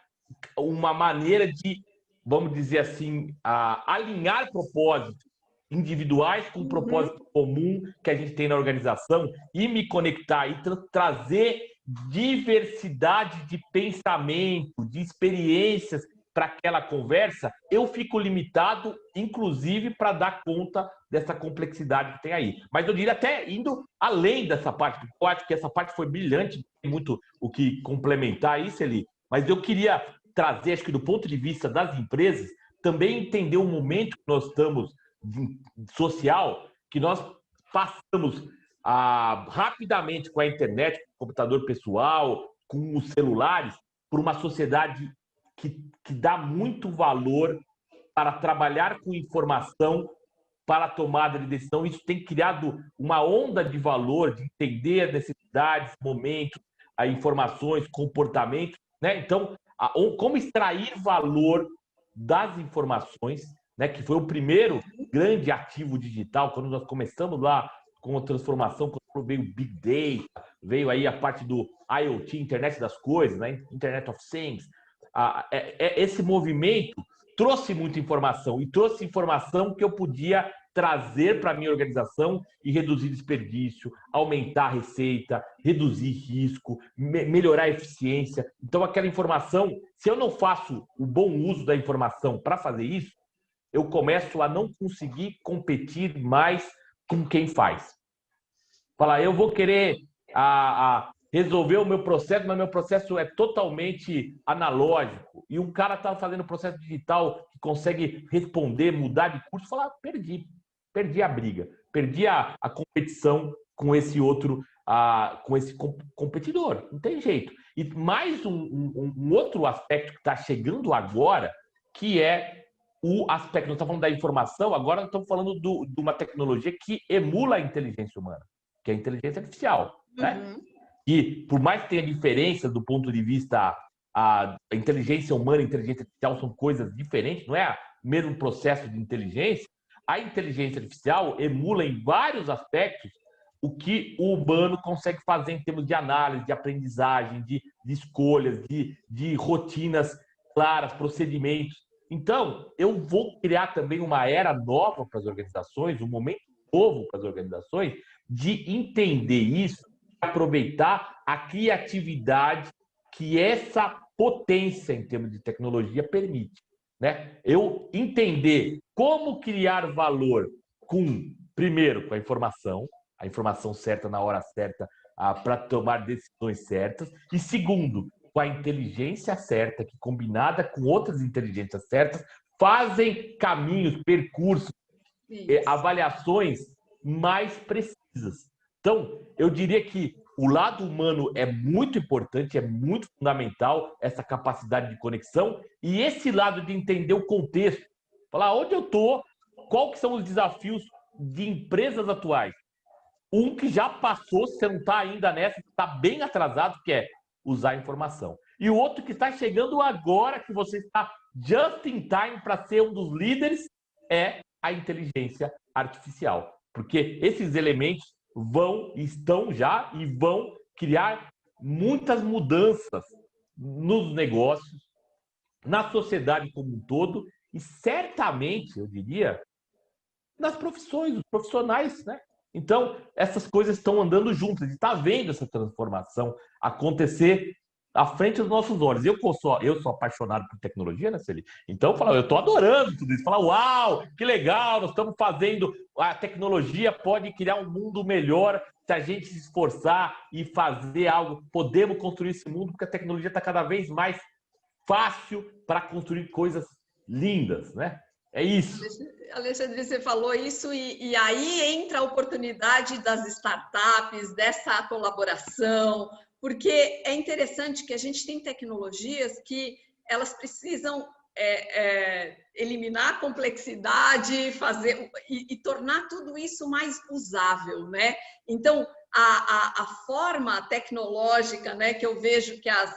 B: uma maneira de, vamos dizer assim, alinhar propósitos individuais com um propósito comum que a gente tem na organização e me conectar e trazer diversidade de pensamento, de experiências para aquela conversa, eu fico limitado, inclusive, para dar conta dessa complexidade que tem aí. Mas eu diria até indo além dessa parte, porque eu acho que essa parte foi brilhante, tem muito o que complementar isso ali, mas eu queria trazer, acho que do ponto de vista das empresas, também entender o momento que nós estamos social, que nós passamos rapidamente com a internet, com o computador pessoal, com os celulares, por uma sociedade que dá muito valor para trabalhar com informação para a tomada de decisão. Isso tem criado uma onda de valor, de entender as necessidades, momentos, informações, comportamentos, né? Então, como extrair valor das informações, né? Que foi o primeiro grande ativo digital, quando nós começamos lá com a transformação, quando veio o Big Data, veio aí a parte do IoT, Internet das Coisas, né? Internet of Things. Esse movimento trouxe muita informação e trouxe informação que eu podia trazer para a minha organização e reduzir desperdício, aumentar a receita, reduzir risco, melhorar a eficiência. Então, aquela informação, se eu não faço o bom uso da informação para fazer isso, eu começo a não conseguir competir mais com quem faz. Falar, eu vou querer resolver o meu processo, mas meu processo é totalmente analógico. E um cara está fazendo processo digital que consegue responder, mudar de curso, falar, perdi a briga, perdi a competição com esse outro, com esse competidor. Não tem jeito. E mais um outro aspecto que está chegando agora, que é o aspecto, nós estamos falando da informação, agora nós estamos falando de uma tecnologia que emula a inteligência humana, que é a inteligência artificial, né? E por mais que tenha diferença do ponto de vista, a inteligência humana e a inteligência artificial são coisas diferentes, não é o mesmo processo de inteligência, a inteligência artificial emula em vários aspectos o que o humano consegue fazer em termos de análise, de aprendizagem, de escolhas, de rotinas claras, procedimentos. Então, eu vou criar também uma era nova para as organizações, um momento novo para as organizações, de entender isso, aproveitar a criatividade que essa potência em termos de tecnologia permite, né? Eu entender como criar valor primeiro, com a informação certa na hora certa, para tomar decisões certas, e segundo, com a inteligência certa, que combinada com outras inteligências certas, fazem caminhos, percursos, avaliações mais precisas. Então, eu diria que o lado humano é muito importante, é muito fundamental, essa capacidade de conexão, e esse lado de entender o contexto, falar onde eu estou, quais que são os desafios de empresas atuais. Um que já passou, se você não está ainda nessa, está bem atrasado, que é usar a informação. E o outro que está chegando agora, que você está just in time para ser um dos líderes, é a inteligência artificial. Porque esses elementos estão já e vão criar muitas mudanças nos negócios, na sociedade como um todo e certamente, eu diria, nas profissões, os profissionais, né? Então, essas coisas estão andando juntas. A gente está vendo essa transformação acontecer à frente dos nossos olhos. Eu sou apaixonado por tecnologia, né, Celi? Então, eu estou adorando tudo isso. Uau, que legal, nós estamos fazendo... A tecnologia pode criar um mundo melhor se a gente se esforçar e fazer algo. Podemos construir esse mundo porque a tecnologia está cada vez mais fácil para construir coisas lindas, né? É isso.
C: Alexandre, você falou isso e aí entra a oportunidade das startups, dessa colaboração, porque é interessante que a gente tem tecnologias que elas precisam eliminar a complexidade, fazer e tornar tudo isso mais usável, né? Então, a forma tecnológica, né, que eu vejo que as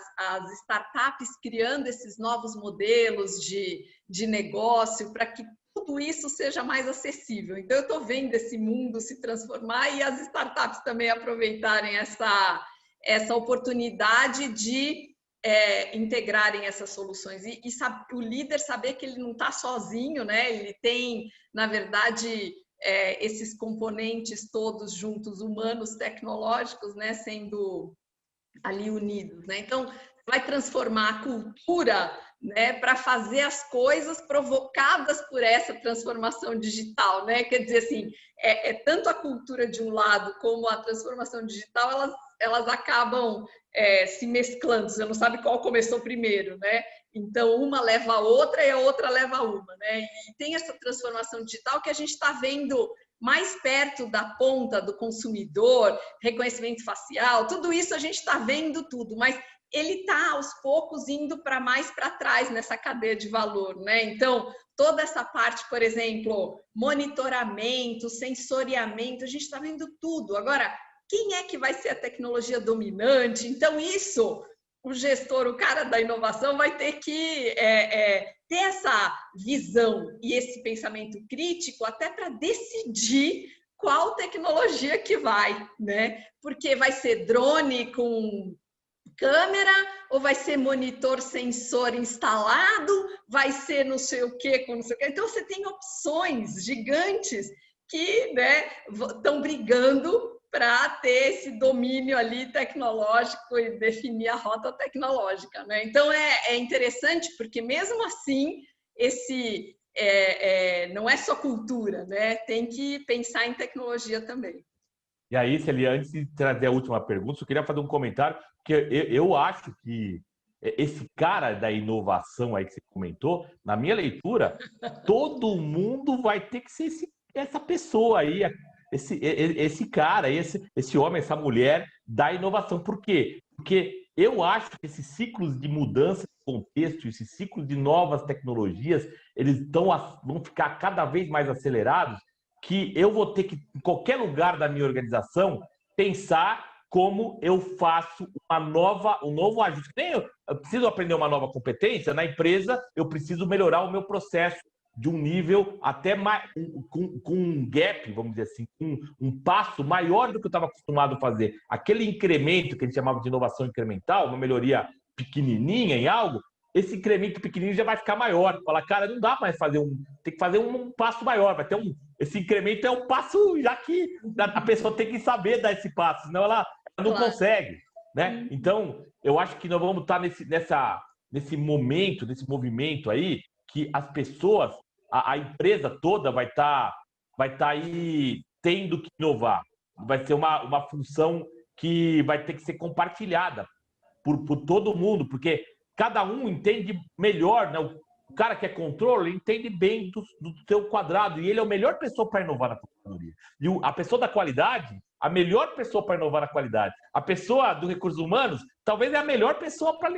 C: startups criando esses novos modelos de negócio para que tudo isso seja mais acessível. Então, eu estou vendo esse mundo se transformar e as startups também aproveitarem essa oportunidade de integrarem essas soluções. E o líder saber que ele não está sozinho, né? Ele tem, na verdade, esses componentes todos juntos, humanos, tecnológicos, né? Sendo ali unidos, né? Então, vai transformar a cultura, né, para fazer as coisas provocadas por essa transformação digital, né? Quer dizer assim, tanto a cultura de um lado como a transformação digital, elas acabam se mesclando. Você não sabe qual começou primeiro, né? Então, uma leva a outra e a outra leva a uma, né? E tem essa transformação digital que a gente está vendo mais perto da ponta do consumidor, reconhecimento facial, tudo isso a gente está vendo tudo, mas ele está aos poucos indo para mais para trás nessa cadeia de valor, né? Então, toda essa parte, por exemplo, monitoramento, sensoriamento, a gente está vendo tudo. Agora, quem é que vai ser a tecnologia dominante? Então, isso, o gestor, o cara da inovação vai ter que ter essa visão e esse pensamento crítico até para decidir qual tecnologia que vai, né? Porque vai ser drone com câmera, ou vai ser monitor sensor instalado, vai ser não sei o quê, com não sei o quê. Então, você tem opções gigantes que, né, estão brigando para ter esse domínio ali tecnológico e definir a rota tecnológica, né? Então, é interessante, porque mesmo assim, não é só cultura, né? Tem que pensar em tecnologia também.
B: E aí, Celi, antes de trazer a última pergunta, eu queria fazer um comentário, porque eu acho que esse cara da inovação aí que você comentou, na minha leitura, todo mundo vai ter que ser essa pessoa aí, esse cara, esse homem, essa mulher da inovação. Por quê? Porque eu acho que esses ciclos de mudança de contexto, esses ciclos de novas tecnologias, eles vão ficar cada vez mais acelerados, que eu vou ter que, em qualquer lugar da minha organização, pensar como eu faço um novo ajuste. Eu preciso aprender uma nova competência na empresa, eu preciso melhorar o meu processo de um nível até mais, com um gap, vamos dizer assim, um passo maior do que eu estava acostumado a fazer. Aquele incremento que a gente chamava de inovação incremental, uma melhoria pequenininha em algo, esse incremento pequenininho já vai ficar maior. Fala, cara, não dá mais fazer tem que fazer um passo maior, vai ter esse incremento é um passo, já que a pessoa tem que saber dar esse passo, senão ela não consegue, né? Então, eu acho que nós vamos estar nesse momento, nesse movimento aí, que as pessoas, a empresa toda vai estar aí tendo que inovar. Vai ser uma função que vai ter que ser compartilhada por todo mundo, porque cada um entende melhor, né? O cara que é controle entende bem do seu quadrado e ele é a melhor pessoa para inovar na controladoria. E a pessoa da qualidade, a melhor pessoa para inovar na qualidade. A pessoa do recursos humanos, talvez é a melhor pessoa para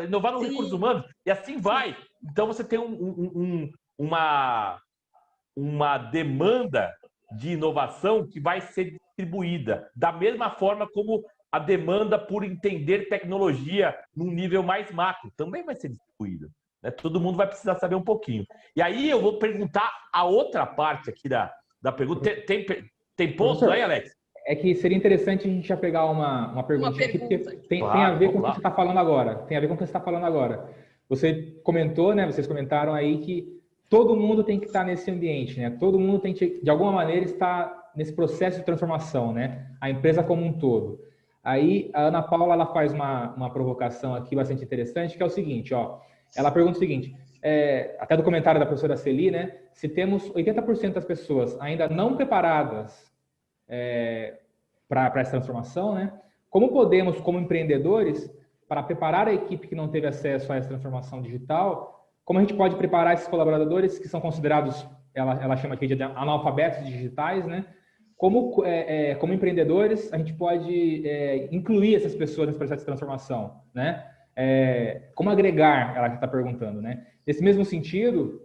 B: inovar no recursos humanos. E assim vai. Então você tem uma demanda de inovação que vai ser distribuída da mesma forma como a demanda por entender tecnologia num nível mais macro também vai ser distribuída. Né? Todo mundo vai precisar saber um pouquinho. E aí eu vou perguntar a outra parte aqui da pergunta. Tem pontos aí, Alex?
A: É que seria interessante a gente já pegar uma perguntinha aqui, porque tem a ver com o que você está falando agora. Tem a ver com o que você está falando agora. Você comentou, né? Vocês comentaram aí que todo mundo tem que estar nesse ambiente, né? Todo mundo tem que, de alguma maneira, estar nesse processo de transformação, né? A empresa como um todo. Aí a Ana Paula ela faz uma provocação aqui bastante interessante, que é o seguinte, ó. Ela pergunta o seguinte, até do comentário da professora Celi, né? Se temos 80% das pessoas ainda não preparadas para essa transformação, né? Como podemos, como empreendedores, para preparar a equipe que não teve acesso a essa transformação digital, como a gente pode preparar esses colaboradores que são considerados, ela chama aqui de analfabetos digitais, né? Como empreendedores, a gente pode incluir essas pessoas nesse processo de transformação, né? Como agregar, ela está perguntando, né? Nesse mesmo sentido,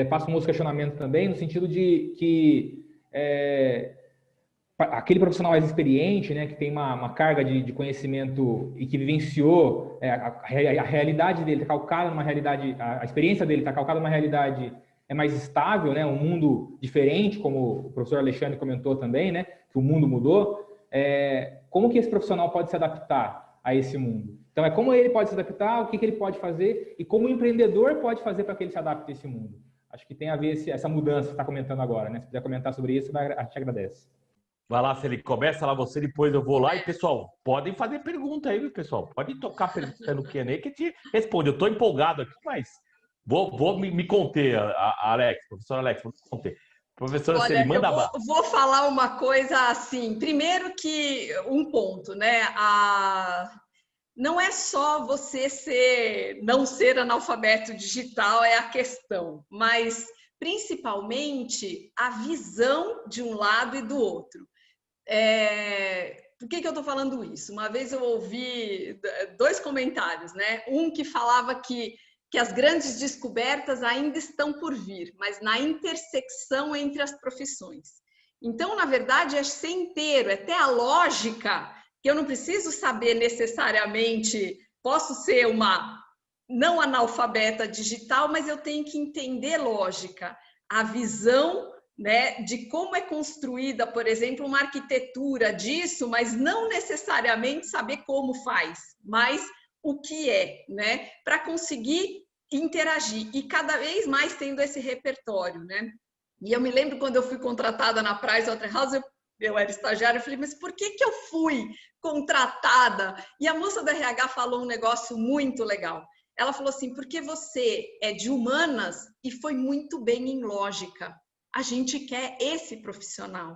A: faço um outro questionamento também, no sentido de que aquele profissional mais experiente, né, que tem uma carga de conhecimento e que vivenciou a realidade dele, está calcada numa realidade, a experiência dele está calcada numa realidade mais estável, né, um mundo diferente, como o professor Alexandre comentou também, né, que o mundo mudou. Como que esse profissional pode se adaptar a esse mundo? Então, como ele pode se adaptar, o que ele pode fazer e como o empreendedor pode fazer para que ele se adapte a esse mundo. Acho que tem a ver essa mudança que você está comentando agora, né? Se puder comentar sobre isso, a gente agradece.
B: Vai lá, Celi, começa lá você, depois eu vou lá. E, pessoal, podem fazer pergunta aí, viu, pessoal? Pode tocar pergunta no Q&A que te responde. Eu estou empolgado aqui, mas vou me conter, Alex, professor Alex, vou me conter. Professora Celi, manda bala.
C: Vou falar uma coisa assim. Primeiro que um ponto, né? Não é só você não ser analfabeto digital é a questão, mas principalmente a visão de um lado e do outro. Por que eu estou falando isso? Uma vez eu ouvi 2 comentários, né? Um que falava que as grandes descobertas ainda estão por vir, mas na intersecção entre as profissões. Então, na verdade, é ser inteiro, é ter a lógica, que eu não preciso saber necessariamente, posso ser uma não analfabeta digital, mas eu tenho que entender lógica, a visão, né, de como é construída, por exemplo, uma arquitetura disso, mas não necessariamente saber como faz, mas o que é, né, para conseguir interagir e cada vez mais tendo esse repertório, né? E eu me lembro quando eu fui contratada na Pricewaterhouse, eu era estagiária, eu falei, mas por que eu fui contratada? E a moça da RH falou um negócio muito legal. Ela falou assim, porque você é de humanas e foi muito bem em lógica. A gente quer esse profissional.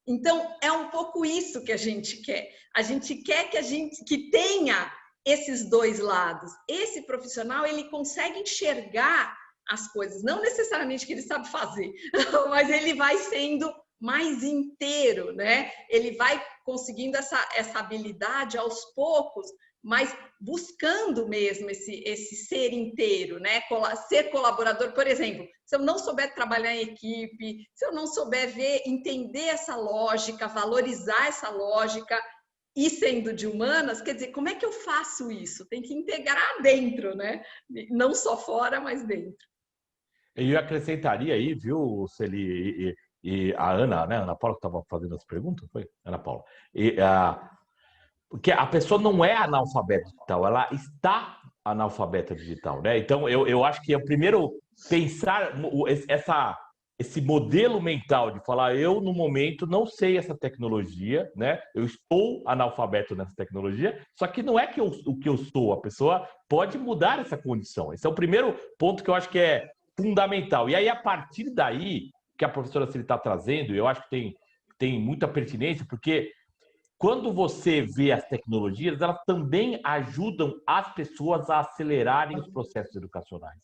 C: Então, é um pouco isso que a gente quer. A gente quer que tenha esses 2 lados. Esse profissional, ele consegue enxergar as coisas, não necessariamente que ele sabe fazer, mas ele vai sendo mais inteiro, né? Ele vai conseguindo essa habilidade aos poucos, mas buscando mesmo esse ser inteiro, né? Ser colaborador, por exemplo, se eu não souber trabalhar em equipe, se eu não souber entender essa lógica, valorizar essa lógica, e sendo de humanas, quer dizer, como é que eu faço isso? Tem que integrar dentro, né? Não só fora, mas dentro.
B: Eu acrescentaria aí, viu, Celi, e a Ana, né? Ana Paula que estava fazendo as perguntas, foi? Ana Paula. Porque a pessoa não é analfabeta digital, ela está analfabeta digital, né? Então, eu acho que é o primeiro pensar esse modelo mental de falar, eu, no momento, não sei essa tecnologia, né? Eu estou analfabeto nessa tecnologia, só que não é o que eu sou, a pessoa pode mudar essa condição. Esse é o primeiro ponto que eu acho que é fundamental. E aí, a partir daí, que a professora Celi está trazendo, eu acho que tem muita pertinência, porque quando você vê as tecnologias, elas também ajudam as pessoas a acelerarem os processos educacionais,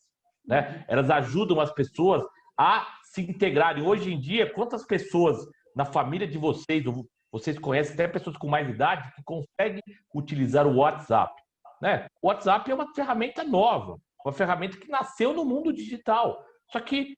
B: né? Elas ajudam as pessoas a se integrarem. Hoje em dia, quantas pessoas na família de vocês, ou vocês conhecem até pessoas com mais idade, que conseguem utilizar o WhatsApp, né? O WhatsApp é uma ferramenta nova, uma ferramenta que nasceu no mundo digital. Só que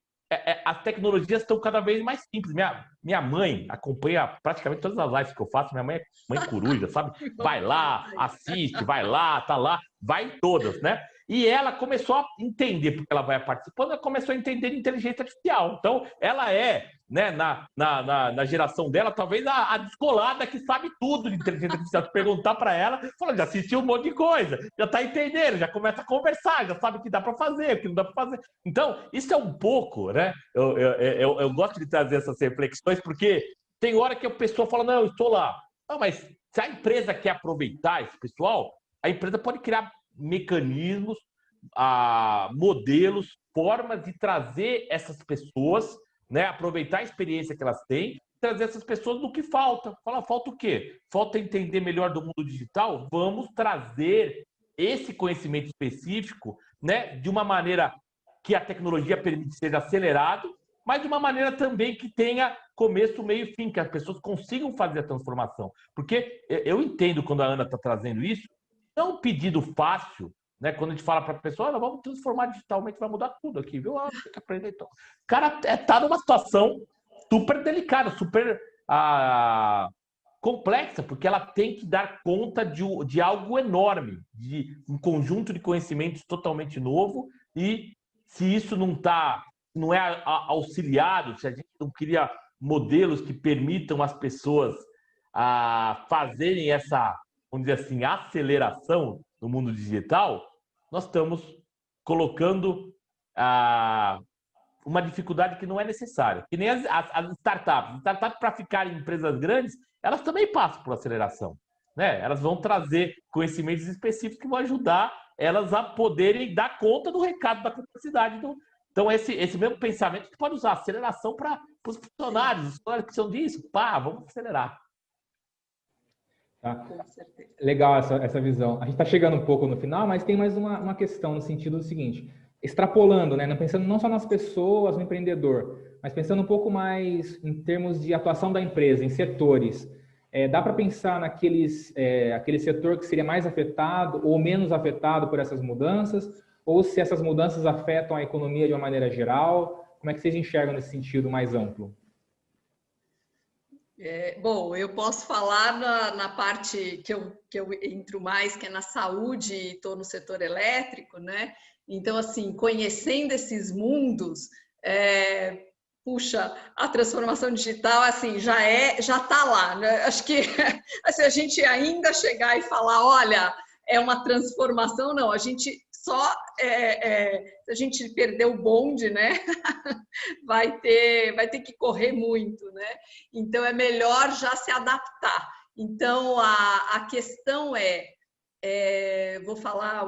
B: as tecnologias estão cada vez mais simples. Minha mãe acompanha praticamente todas as lives que eu faço. Minha mãe é mãe coruja, sabe? Vai lá, assiste, vai lá, tá lá, vai em todas, né? E ela começou a entender, porque ela vai participando, ela começou a entender inteligência artificial. Então, ela é, né, na geração dela, talvez a descolada que sabe tudo de inteligência artificial. Se perguntar para ela, fala, já assistiu um monte de coisa, já está entendendo, já começa a conversar, já sabe o que dá para fazer, o que não dá para fazer. Então, isso é um pouco, né? Eu gosto de trazer essas reflexões, porque tem hora que a pessoa fala, não, eu estou lá. Não, mas se a empresa quer aproveitar esse pessoal, a empresa pode criar mecanismos, modelos, formas de trazer essas pessoas, né, aproveitar a experiência que elas têm, trazer essas pessoas no que falta. Fala, falta o quê? Falta entender melhor do mundo digital? Vamos trazer esse conhecimento específico, né, de uma maneira que a tecnologia permite ser acelerado, mas de uma maneira também que tenha começo, meio e fim, que as pessoas consigam fazer a transformação. Porque eu entendo quando a Ana está trazendo isso, é um pedido fácil, né? Quando a gente fala para a pessoa, vamos transformar digitalmente, vai mudar tudo aqui, viu? Tem que aprender então. O cara está numa situação super delicada, super complexa, porque ela tem que dar conta de algo enorme, de um conjunto de conhecimentos totalmente novo, e se isso não é auxiliado, se a gente não cria modelos que permitam às pessoas fazerem essa, vamos dizer assim, aceleração no mundo digital, nós estamos colocando uma dificuldade que não é necessária. Que nem as startups. As startups, para ficarem empresas grandes, elas também passam por aceleração, né? Elas vão trazer conhecimentos específicos que vão ajudar elas a poderem dar conta do recado da complexidade. Então, esse mesmo pensamento que pode usar aceleração para os funcionários. Os funcionários que precisam disso, vamos acelerar.
A: Tá. Legal essa visão. A gente está chegando um pouco no final, mas tem mais uma questão no sentido do seguinte, extrapolando, né? Pensando não só nas pessoas, no empreendedor, mas pensando um pouco mais em termos de atuação da empresa, em setores. dá para pensar aquele setor que seria mais afetado ou menos afetado por essas mudanças? Ou se essas mudanças afetam a economia de uma maneira geral? Como é que vocês enxergam nesse sentido mais amplo?
C: Bom, eu posso falar na parte que eu entro mais, que é na saúde, e estou no setor elétrico, né? Então, assim, conhecendo esses mundos, puxa, a transformação digital, assim, já está lá, né? Acho que se a gente ainda chegar e falar, olha, é uma transformação, não, a gente só, se a gente perder o bonde, né? vai ter que correr muito, né? Então é melhor já se adaptar. Então a questão vou falar,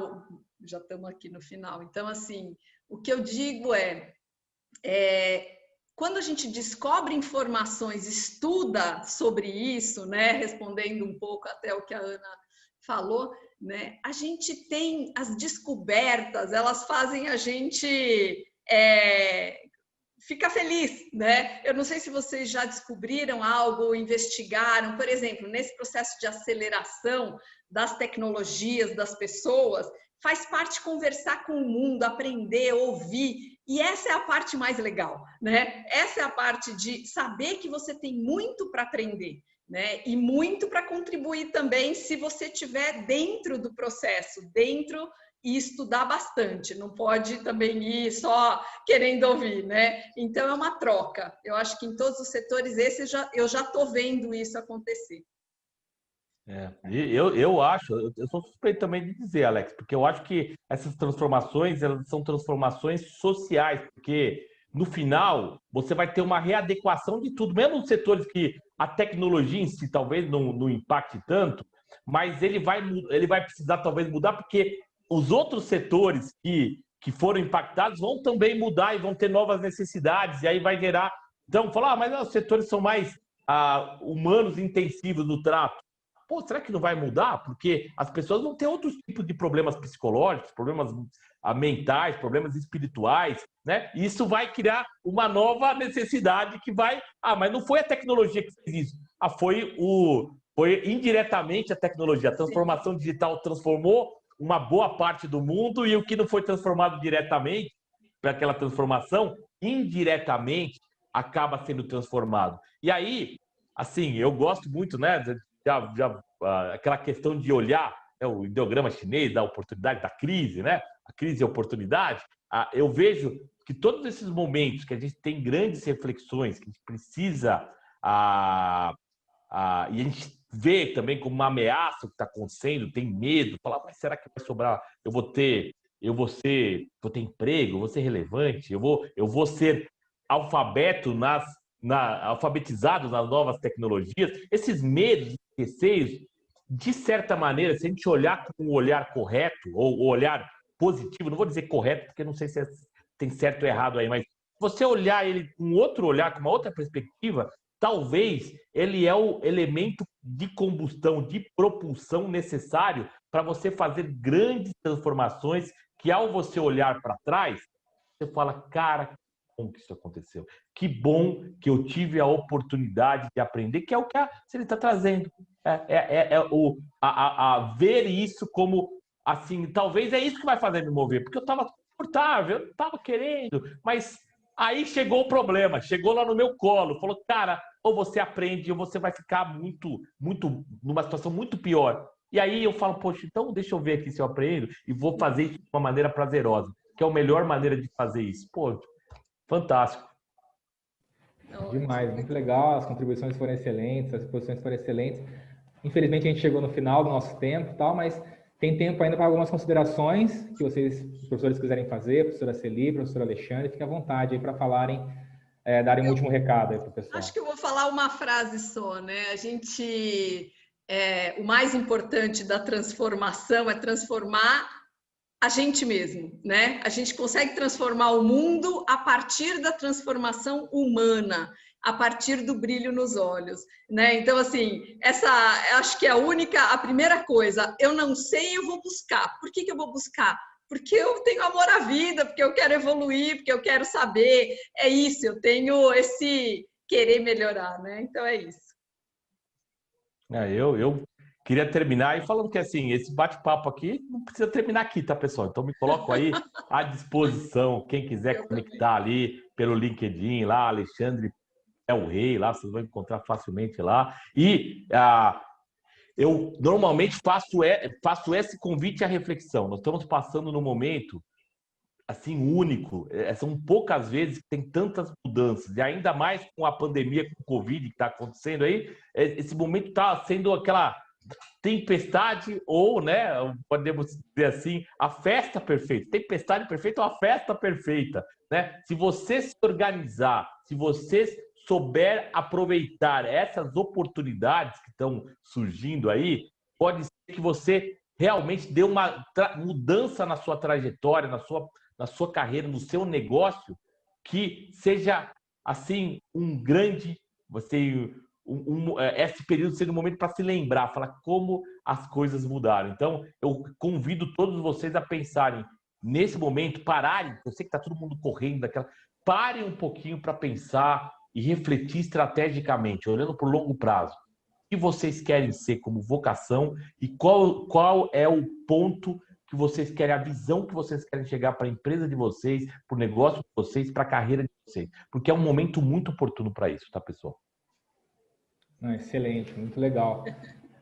C: já estamos aqui no final. Então assim, o que eu digo quando a gente descobre informações, estuda sobre isso, né? Respondendo um pouco até o que a Ana falou, né? A gente tem as descobertas, elas fazem a gente fica feliz, né? Eu não sei se vocês já descobriram algo ou investigaram, por exemplo, nesse processo de aceleração das tecnologias, das pessoas, faz parte conversar com o mundo, aprender, ouvir, e essa é a parte mais legal, né? Essa é a parte de saber que você tem muito para aprender, né? E muito para contribuir também se você estiver dentro do processo, e estudar bastante, não pode também ir só querendo ouvir, né? Então é uma troca. Eu acho que em todos os setores eu já estou vendo isso acontecer.
B: Eu acho, eu sou suspeito também de dizer, Alex, porque eu acho que essas transformações, elas são transformações sociais, porque no final você vai ter uma readequação de tudo, mesmo nos setores que a tecnologia em si talvez não impacte tanto, mas ele vai precisar talvez mudar, porque os outros setores que foram impactados vão também mudar e vão ter novas necessidades, e aí vai gerar... Então, falar, mas os setores são mais humanos intensivos no trato. Pô, será que não vai mudar? Porque as pessoas vão ter outros tipos de problemas psicológicos, problemas mentais, problemas espirituais, né? E isso vai criar uma nova necessidade que vai... mas não foi a tecnologia que fez isso. Foi indiretamente a tecnologia. A transformação digital transformou uma boa parte do mundo e o que não foi transformado diretamente para aquela transformação, indiretamente acaba sendo transformado. E aí, assim, eu gosto muito, né, aquela questão de olhar, né, o ideograma chinês da oportunidade, da crise, né? A crise e a oportunidade. Eu vejo que todos esses momentos que a gente tem grandes reflexões, que a gente precisa e a gente vê também como uma ameaça o que está acontecendo, tem medo, fala, mas será que vai sobrar? Eu vou ter emprego, eu vou ser relevante, eu vou ser alfabetizado nas novas tecnologias. Esses medos, receios, de certa maneira, se a gente olhar com um olhar correto, ou olhar positivo, não vou dizer correto, porque não sei se tem certo ou errado aí, mas você olhar ele com outro olhar, com uma outra perspectiva, talvez ele é o elemento de combustão, de propulsão necessário para você fazer grandes transformações que, ao você olhar para trás, você fala, cara, que bom que isso aconteceu. Que bom que eu tive a oportunidade de aprender, que é o que ele está trazendo. Ver isso como, assim, talvez é isso que vai fazer me mover, porque eu estava confortável, eu estava querendo, mas aí chegou o problema, chegou lá no meu colo, falou, cara, ou você aprende ou você vai ficar numa situação muito pior. E aí eu falo, poxa, então deixa eu ver aqui se eu aprendo e vou fazer isso de uma maneira prazerosa, que é a melhor maneira de fazer isso. Pô, fantástico.
A: Demais, muito legal, as contribuições foram excelentes, as exposições foram excelentes. Infelizmente a gente chegou no final do nosso tempo, mas tem tempo ainda para algumas considerações que vocês, os professores, quiserem fazer, professora Celi, professor Alexandre, fiquem à vontade aí para falarem, darem um último recado aí para o pessoal.
C: Acho que eu vou falar uma frase só, né? O mais importante da transformação é transformar a gente mesmo, né? A gente consegue transformar o mundo a partir da transformação humana, a partir do brilho nos olhos, né? Então, assim, acho que é a primeira coisa, eu não sei, eu vou buscar. Por que eu vou buscar? Porque eu tenho amor à vida, porque eu quero evoluir, porque eu quero saber. É isso, eu tenho esse querer melhorar, né? Então é isso.
B: Eu queria terminar aí falando que, assim, esse bate-papo aqui não precisa terminar aqui, tá, pessoal? Então me coloco aí à disposição. Quem quiser conectar ali pelo LinkedIn, lá, Alexandre é o Rei, lá, vocês vão encontrar facilmente lá. E eu normalmente faço esse convite à reflexão. Nós estamos passando num momento assim único. São poucas vezes que tem tantas mudanças, e ainda mais com a pandemia, com o Covid que está acontecendo aí, esse momento está sendo aquela tempestade ou, né, podemos dizer assim, a festa perfeita. Tempestade perfeita ou a festa perfeita, né? Se você se organizar, se você souber aproveitar essas oportunidades que estão surgindo aí, pode ser que você realmente dê uma mudança na sua trajetória, na sua carreira, no seu negócio, que seja assim um grande, esse período seja um momento para se lembrar, falar como as coisas mudaram. Então, eu convido todos vocês a pensarem nesse momento, pararem. Eu sei que está todo mundo correndo parem um pouquinho para pensar e refletir estrategicamente, olhando para o longo prazo. O que vocês querem ser como vocação e qual é o ponto que vocês querem, a visão que vocês querem chegar para a empresa de vocês, para o negócio de vocês, para a carreira de vocês. Porque é um momento muito oportuno para isso, tá, pessoal?
A: Excelente, muito legal.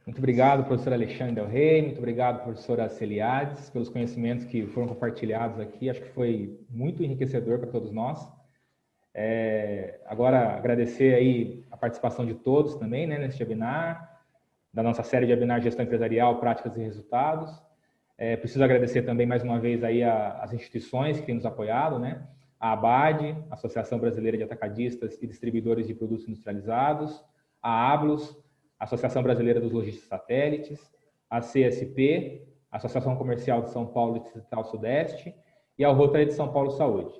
A: Muito obrigado, professor Alexandre Del Rey, muito obrigado, professora Celiades, pelos conhecimentos que foram compartilhados aqui. Acho que foi muito enriquecedor para todos nós. Agora, agradecer aí a participação de todos também, né, nesse webinar, da nossa série de webinar Gestão Empresarial, Práticas e Resultados. Preciso agradecer também mais uma vez aí as instituições que têm nos apoiado, né? A ABAD, Associação Brasileira de Atacadistas e Distribuidores de Produtos Industrializados, a ABLUS, Associação Brasileira dos Lojistas Satélites, a CSP, Associação Comercial de São Paulo e Distrital Sudeste, e a Rotary de São Paulo Saúde.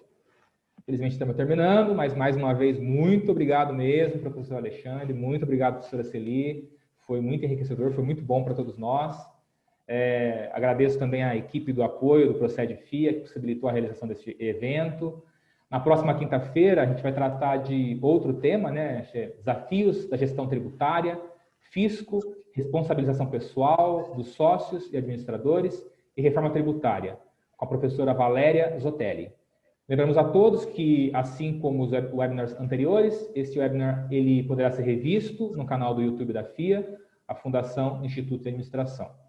A: Infelizmente estamos terminando, mas mais uma vez, muito obrigado mesmo, professor Alexandre, muito obrigado, professora Celi, foi muito enriquecedor, foi muito bom para todos nós. Agradeço também à equipe do apoio do Procede FIA, que possibilitou a realização desse evento. Na próxima quinta-feira, a gente vai tratar de outro tema, né? Desafios da gestão tributária, fisco, responsabilização pessoal dos sócios e administradores e reforma tributária, com a professora Valéria Zotelli. Lembramos a todos que, assim como os webinars anteriores, este webinar ele poderá ser revisto no canal do YouTube da FIA, a Fundação Instituto de Administração.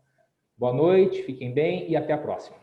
A: Boa noite, fiquem bem e até a próxima.